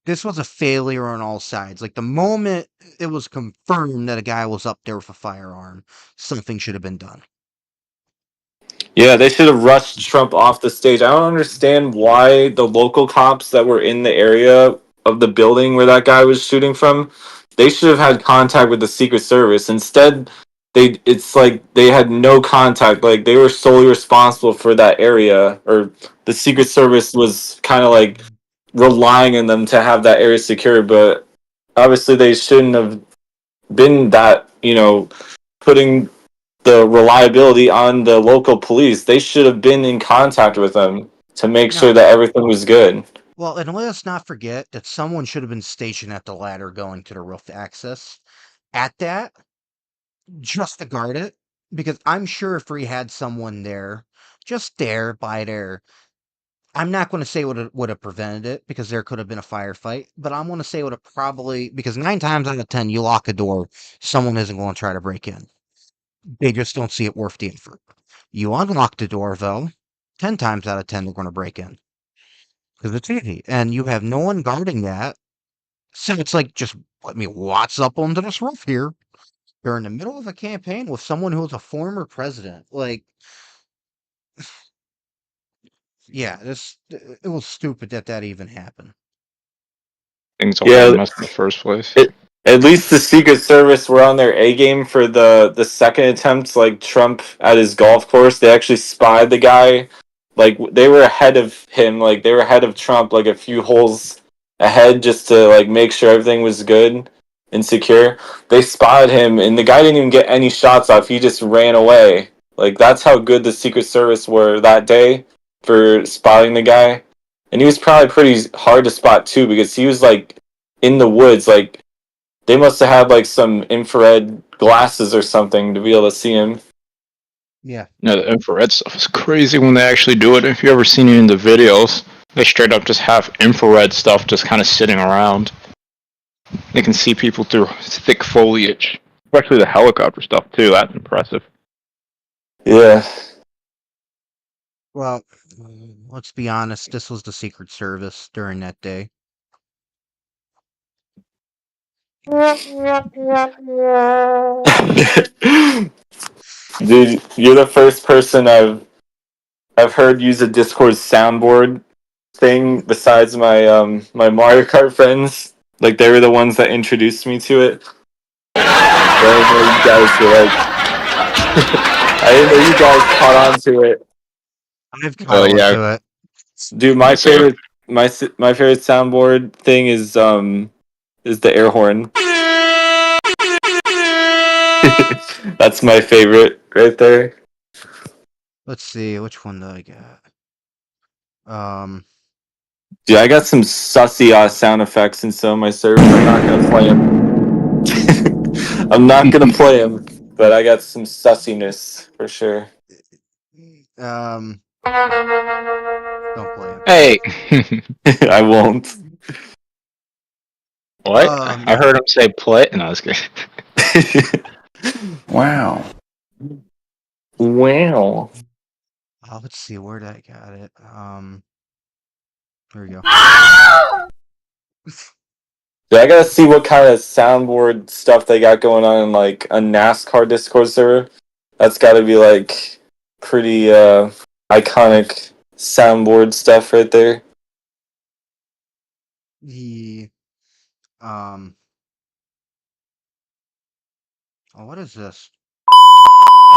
this was a failure on all sides. Like, the moment it was confirmed that a guy was up there with a firearm, something should have been done. Yeah, they should have rushed Trump off the stage. I don't understand why the local cops that were in the area of the building where that guy was shooting from, they should have had contact with the Secret Service. Instead, it's like they had no contact. Like they were solely responsible for that area, or the Secret Service was kind of like relying on them to have that area secure. But obviously, they shouldn't have been that. Putting the reliability on the local police. They should have been in contact with them to make No. sure that everything was good. Well, and let us not forget that someone should have been stationed at the ladder going to the roof access at that just to guard it. Because I'm sure if we had someone there, just there by there, I'm not going to say would have prevented it because there could have been a firefight, but I'm going to say would have probably because 9 times out of 10 you lock a door, someone isn't going to try to break in. They just don't see it worth the effort. You unlock the door though, 10 times out of 10 they're going to break in because it's easy, and you have no one guarding that. So it's like just let me what's up onto this roof here. You're in the middle of a campaign with someone who was a former president. Like, yeah, it was stupid that even happened. Things all got Yeah, messed in the first place. at least the Secret Service were on their A game for the second attempt, like Trump at his golf course. They actually spied the guy. Like they were ahead of him, like they were ahead of Trump, like a few holes ahead, just to like make sure everything was good and secure. They spotted him, and the guy didn't even get any shots off. He just ran away. Like that's how good the Secret Service were that day for spotting the guy. And he was probably pretty hard to spot too because he was like in the woods, like they must have had like some infrared glasses or something to be able to see him. Yeah. No, the infrared stuff is crazy when they actually do it. If you ever seen it in the videos, they straight up just have infrared stuff just kind of sitting around. They can see people through thick foliage, especially the helicopter stuff too. That's impressive. Yeah. Well, let's be honest. This was the Secret Service during that day. Dude, you're the first person I've heard use a Discord soundboard thing besides my Mario Kart friends. Like they were the ones that introduced me to it. I didn't know you guys were like I didn't know you guys caught on to it. I've caught Oh on yeah, to it. Dude, my favorite my favorite soundboard thing is the air horn. That's my favorite right there. Let's see, which one do I got? Dude, I got some sussy sound effects in some of my servers. I'm not gonna play them. I'm not gonna play them, but I got some sussiness for sure. Don't play it. Hey, I won't. what? I heard him say play, and I was good. Wow. Wow. Let's see, where did I got it? There we go. Dude, I gotta see what kind of soundboard stuff they got going on in like a NASCAR Discord server. That's gotta be like pretty iconic soundboard stuff right there. The oh, what is this?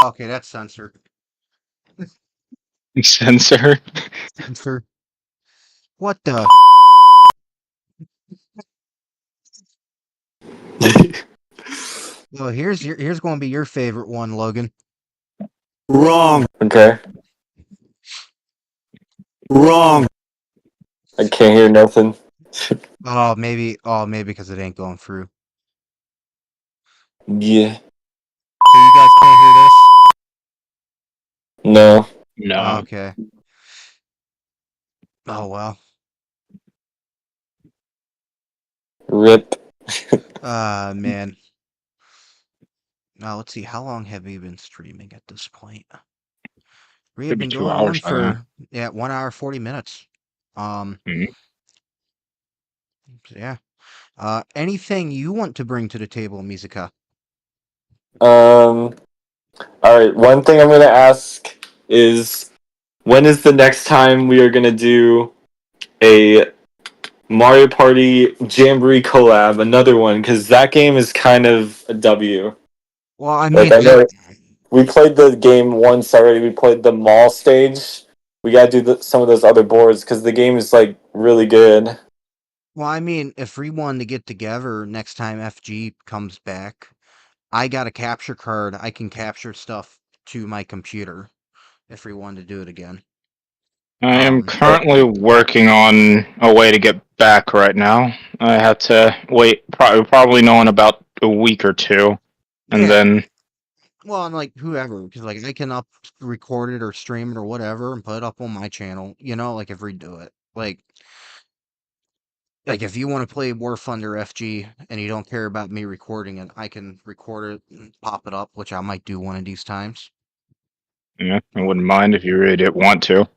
Okay, that's censored. Censor. Censor. What the? Well, here's going to be your favorite one, Logan. Wrong. Okay. Wrong. I can't hear nothing. Oh, maybe because it ain't going through. Yeah. So you guys can't hear this? No. No. Okay. Oh well. Rip. Man. Now let's see. How long have we been streaming at this point? We have Could be been 2 going on hours by now. for 1 hour 40 minutes. Mhm. So yeah. Anything you want to bring to the table, Mizuka? All right. One thing I'm gonna ask is, when is the next time we are gonna do a Mario Party Jamboree collab? Another one, because that game is kind of a W. Well, I Like mean, I know we played the game once already. We played the mall stage. We gotta do some of those other boards because the game is like really good. if we wanted to get together next time FG comes back, I got a capture card. I can capture stuff to my computer if we wanted to do it again. I am Oh, currently working on a way to get back right now. I have to wait, probably know in about a week or two, and Yeah. then Well, and like whoever, because like I can record it or stream it or whatever and put it up on my channel. Like if we do it, like if you want to play War Thunder FG and you don't care about me recording it, I can record it and pop it up, which I might do one of these times. yeah, I wouldn't mind if you really did want to.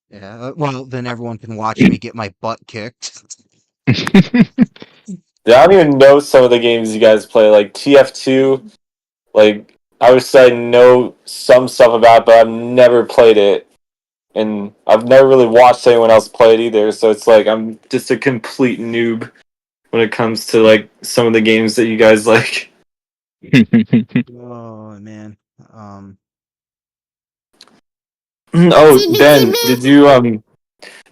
Yeah. Well, then everyone can watch me get my butt kicked. yeah, I don't even know some of the games you guys play, like TF2. Like I would say I know some stuff about, it, but I've never played it, and I've never really watched anyone else play it either. So it's like I'm just a complete noob when it comes to like some of the games that you guys like. Oh man. Oh, Ben, did you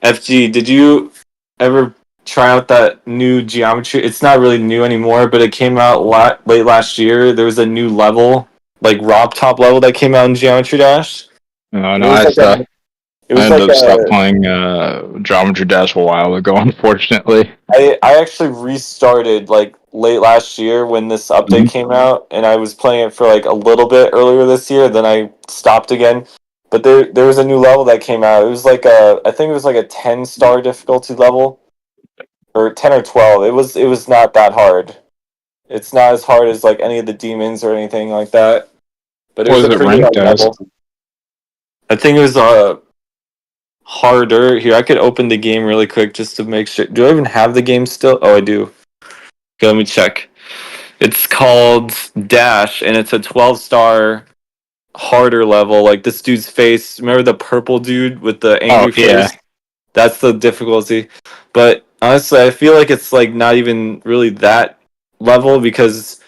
FG? Did you ever try out that new geometry? It's not really new anymore, but it came out late last year. There was a new level, like Rob Top level, that came out in Geometry Dash. No, And no, it I was ended like up stop a. playing Geometry Dash a while ago, unfortunately. I actually restarted like late last year when this update Mhm. came out, and I was playing it for like a little bit earlier this year. Then I stopped again. But there was a new level that came out. It was like I think it was like a 10-star difficulty level, or 10 or 12. It was not that hard. It's not as hard as like any of the demons or anything like that. But it What was was a it pretty ranked hard as? level. I think it was harder. Here, I could open the game really quick just to make sure. Do I even have the game still? Oh, I do. Okay, let me check. It's called Dash, and it's a 12-star harder level. Like this dude's face. Remember the purple dude with the Oh angry yeah, face? That's the difficulty. But honestly, I feel like it's like not even really that level because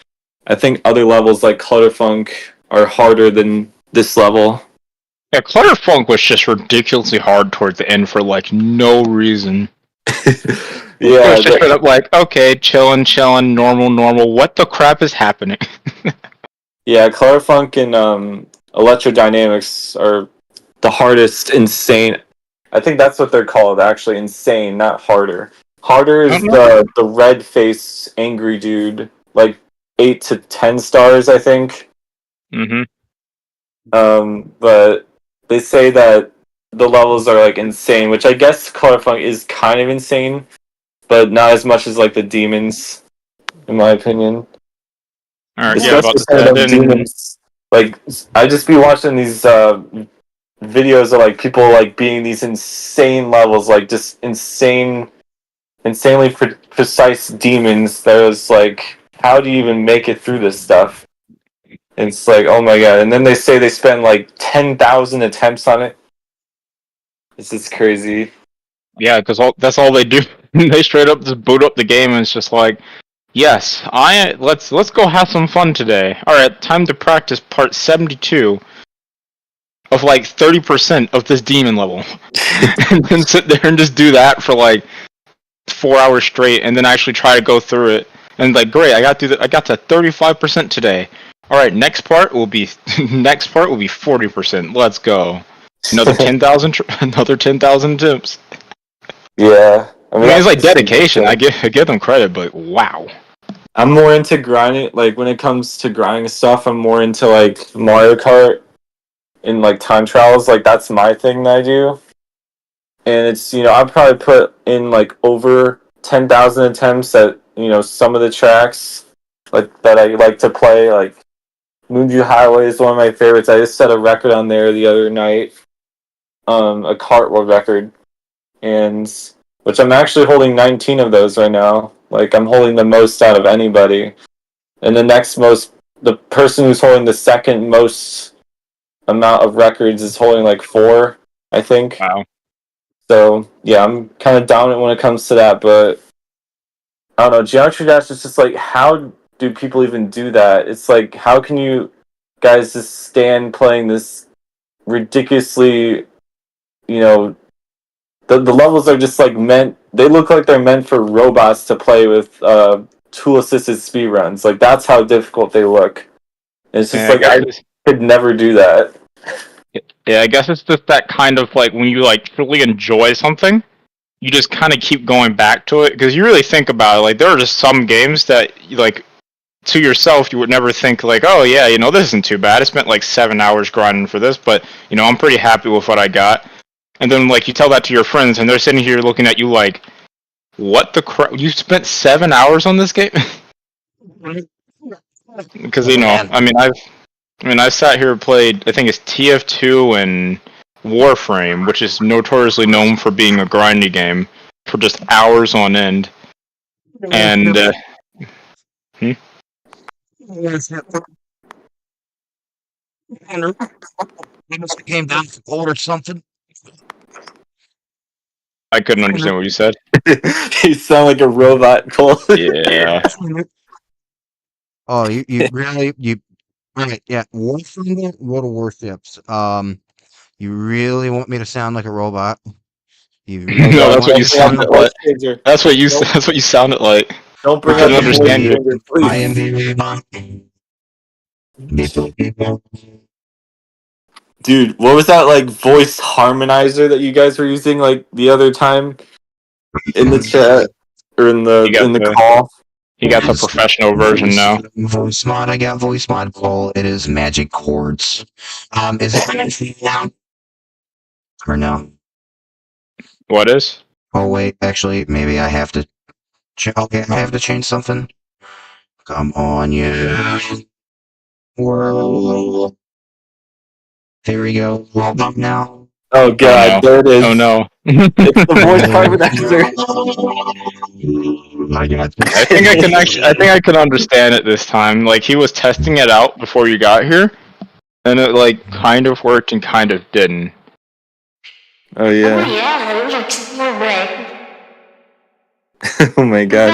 I think other levels like Clutterfunk are harder than this level. yeah. Clutterfunk was just ridiculously hard towards the end for like no reason. It yeah, was just straight up like, okay, chilling, normal. What the crap is happening? yeah, Clutterfunk and Electrodynamics are the hardest insane. I think that's what they're called, actually. Insane, not harder. Harder I don't is know. the red face angry dude, like 8 to 10 stars, I think. Mm-hmm. But they say that the levels are like insane, which I guess Colorfunk is kind of insane, but not as much as like the demons, in my opinion. All right, yeah, about Especially to some say of I those didn't. demons. Like I just be watching these videos of like people like being these insane levels, like just insanely precise demons. That was like, how do you even make it through this stuff? And it's like, oh my god! And then they say they spent like 10,000 attempts on it. It's just crazy. Yeah, because that's all they do. They straight up just boot up the game and it's just like, yes, let's go have some fun today. All right, time to practice part 72 of like 30% of this demon level, and then sit there and just do that for like 4 hours straight, and then actually try to go through it. And like, great, I got to 35% today. All right, next part will be next part will be 40%. Let's go. Another 10,000, another 10,000 attempts. Yeah, I mean I mean, it's that's like just dedication. ridiculous. I give them credit, but wow. I'm more into grinding. Like when it comes to grinding stuff, I'm more into like Mario Kart and like time trials. Like that's my thing that I do. And it's I probably put in like over 10,000 attempts at some of the tracks like that I like to play. Like Moonview Highway is one of my favorites. I just set a record on there the other night, a kart world record, and which I'm actually holding 19 of those right now. Like I'm holding the most out of anybody, and the person who's holding the second most amount of records is holding like four, I think. Wow. So yeah, I'm kind of dominant when it comes to that, but I don't know. Geometry Dash is just like, how do people even do that? It's like, how can you guys just stand playing this ridiculously, you know, the levels are just like meant, they look like they're meant for robots to play with tool assisted speedruns. Like, that's how difficult they look. And it's just Yeah, like, I could never do that. I guess it's just that kind of like when you like truly enjoy something, you just kind of keep going back to it because you really think about it. Like there are just some games that like to yourself you would never think like, oh yeah, this isn't too bad. I spent like 7 hours grinding for this, but I'm pretty happy with what I got. And then like you tell that to your friends, and they're sitting here looking at you like, what the crap? You spent 7 hours on this game? Because Man. I've sat here and played. I think it's TF2 and Warframe, which is notoriously known for being a grindy game for just hours on end. And It must have came down to cold or something. I couldn't understand what you said. You sound like a robot, Cole. Yeah. Oh, you really right? Yeah, Warframe, World of Warships. You really want me to sound like a robot? You really No, that's want what me you to sound sounded like? like. That's what you sounded like. Don't I bring up couldn't the voice understand you. changer, I am please. the robot. Dude, what was that like voice harmonizer that you guys were using like the other time in the chat or in He got the the call? he got the professional version now. Voice mod. I got voice mod. Call. It is magic chords. Is it now or no? What is? Oh wait, actually, maybe I have to. Okay, I have to change something. Come on, yeah. World. There we go. Robot now. Oh god, there it is. Oh no. It's the voice harmonizer. I got this. I think I can understand it this time. Like he was testing it out before you got here, and it like kind of worked and kind of didn't. Oh yeah. Oh my god.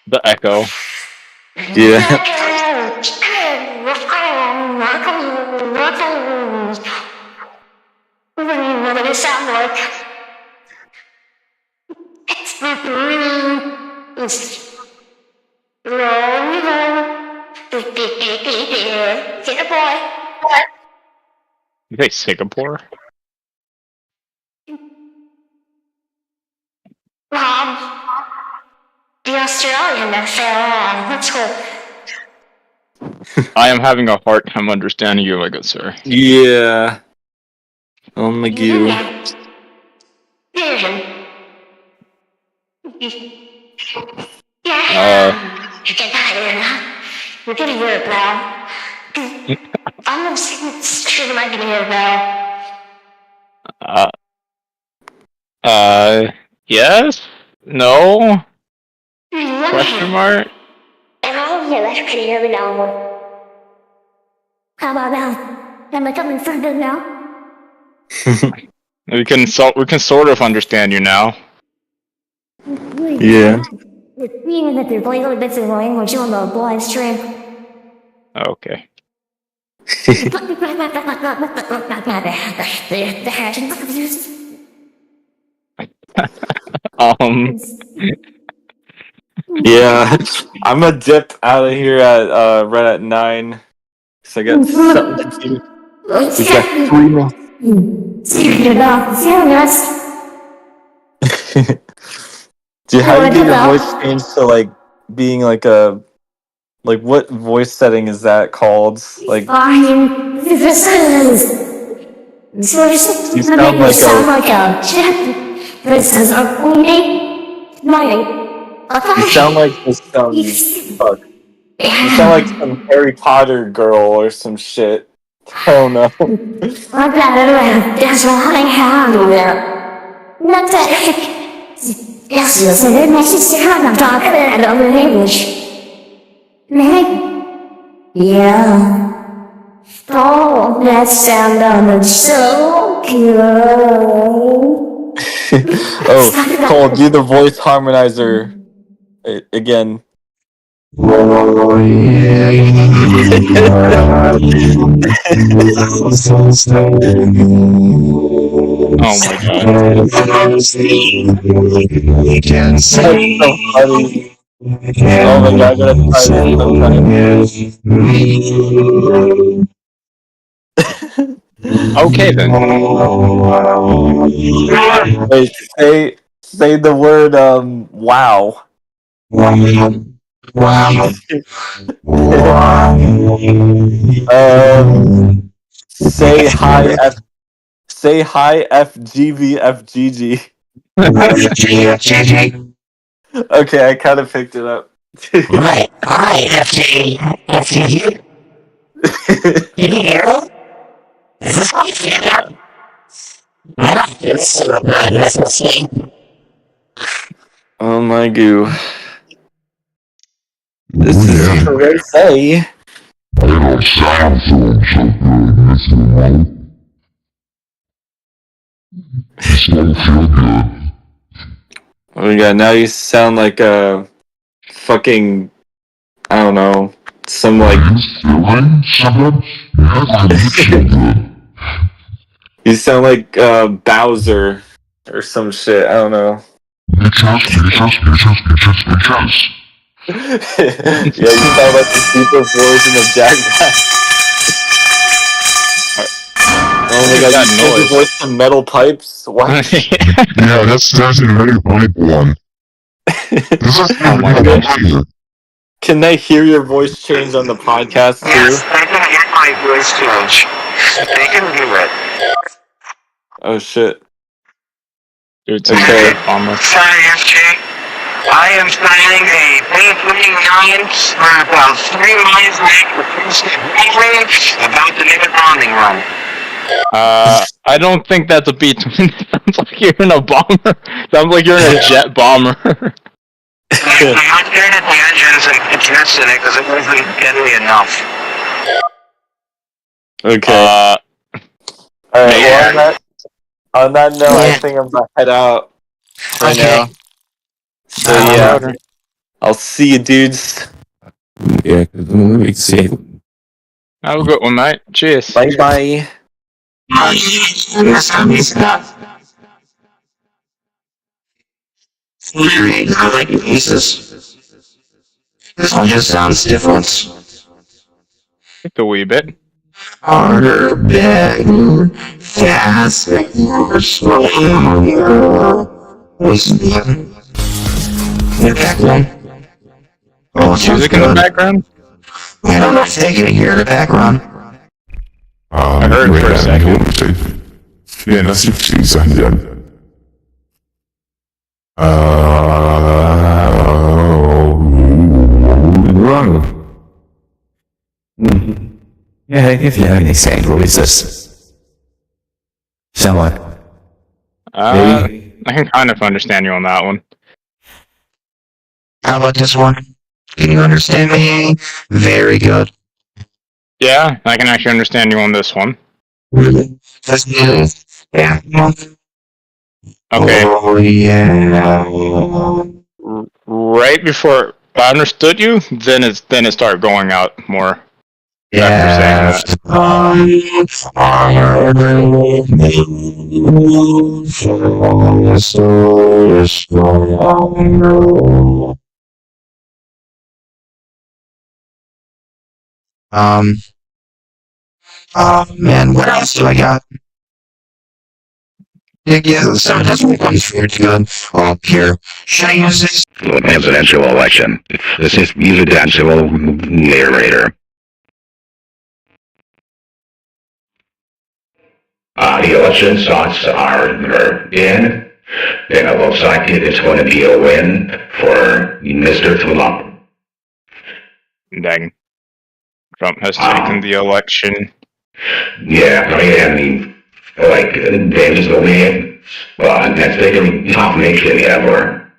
The echo. Yeah. You say Singapore? The Australian fell on. I am having a hard time understanding you, my good sir. Yeah. Oh my god. Yes? No? Question mark? How about now? Am I coming further now? We can sort of understand you now. Yeah. Even if you're playing bits of language on the live stream. Okay. Yeah. I'm gonna dip out of here at right at 9. So I got something to do. We got 3 minutes. Dude, how do you get your voice changed to like being like a what voice setting is that called? Like you sound like you sound like fuck. You sound like some Harry Potter girl or some shit. Oh no. Yes, listen, my sister had a talk and over English. Yeah. Oh, that sound on the show. Oh, Cole, do the voice harmonizer again. Oh my god. That's so funny. Oh my god, I gotta try this sometime. Okay then. Wait, say the word wow. Say hi FGVFGG. Okay, I kind of picked it up. Hi, FG. FG. Can you hear me? Is this my stand-up? It's so good. This is me. Oh my goo. This is crazy. I don't sound so good, Mr. Mo. You still feel good. Oh my god, now you sound like a fucking, I don't know, some like, Are you feeling something? Yeah, I feel good. you sound like Bowser or some shit, I don't know. Bitches. Yeah, you sound like the deeper version of Jack Black. Oh my god, That you changed your noise. voice to metal pipes? What? Yeah, that's an very pipe one. This is Oh my god. Can they hear your voice change on the podcast too? Yes, they can hear my voice change. They can do it. Oh shit. Dude, it's a Okay. bomber. Sorry, FG. I am signing a painting alliance for about 3 miles away for about the nigga bonding run. I don't think that's a beat. Sounds like you're in a bomber. Sounds like you're in a jet bomber. I'm not staring at the engines and adjusting it because it wasn't getting me enough. Okay. Alright, yeah. well, on that note, I think I'm gonna head out right now. So yeah, I'll see you dudes. Yeah, see. Have a good one, mate. Cheers. Bye bye. I like the pieces. This one just sounds different. Just a wee bit. Harder, better, faster, slower. Listen to it. In the background. Oh, it sounds Music in the good. background? I don't know if they can hear the background. I heard it for a second. Yeah, that's your face, yeah. Yeah, if you have any saying releases. Somewhat. I can kind of understand you on that one. How about this one? Can you understand me? Very good. Yeah, I can actually understand you on this one. Really? That's good. Yeah. Okay. Oh, yeah. Right before I understood you, then it started going out more. Yeah. Oh man, what else do I got? Yeah, so this one's pretty good. Oh, here. Should I use this? Presidential election. This is presidential narrator. The election shots are in, and it looks like it's going to be a win for Mr. Trump. Dang. Trump has taken the election. Yeah, I mean, like, they just go in, well, that's the top nation ever.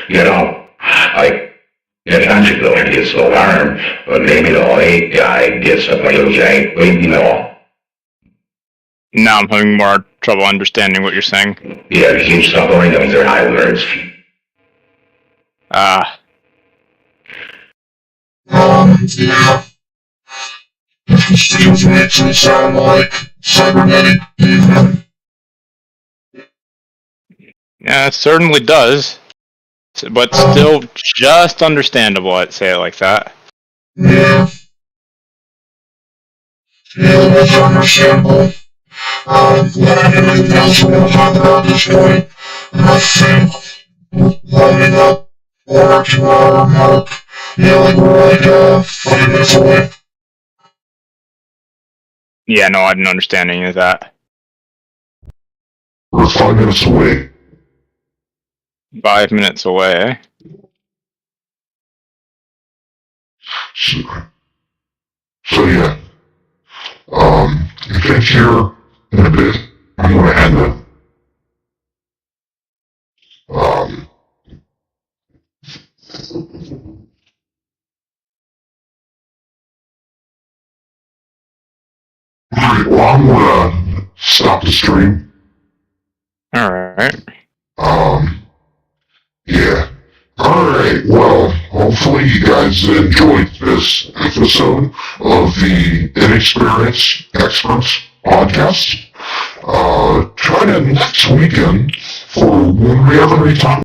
You know, like, it's actually like it's alarm, but maybe the late guy gets a little jank, you know. Now I'm having more trouble understanding what you're saying. Yeah, if you stop going, that means they're high words. Yeah. If the steals makes it sound like cybernetic even. Yeah, it certainly does. But still just understandable, I'd say it like that. Yeah. Yeah, that's understandable. Glad everything else we want to talk about this point. And I think rounding up our 2 hour mark. Yeah, like we're like 5 minutes away. Yeah, no, I didn't understand any of that. We're 5 minutes away. 5 minutes away. So yeah. I think here in a bit, I'm gonna end it. Alright, well I'm gonna stop the stream. Alright. Yeah. Alright, well, hopefully you guys enjoyed this episode of the Inexperienced Experts podcast. Tune in next weekend for when we have any time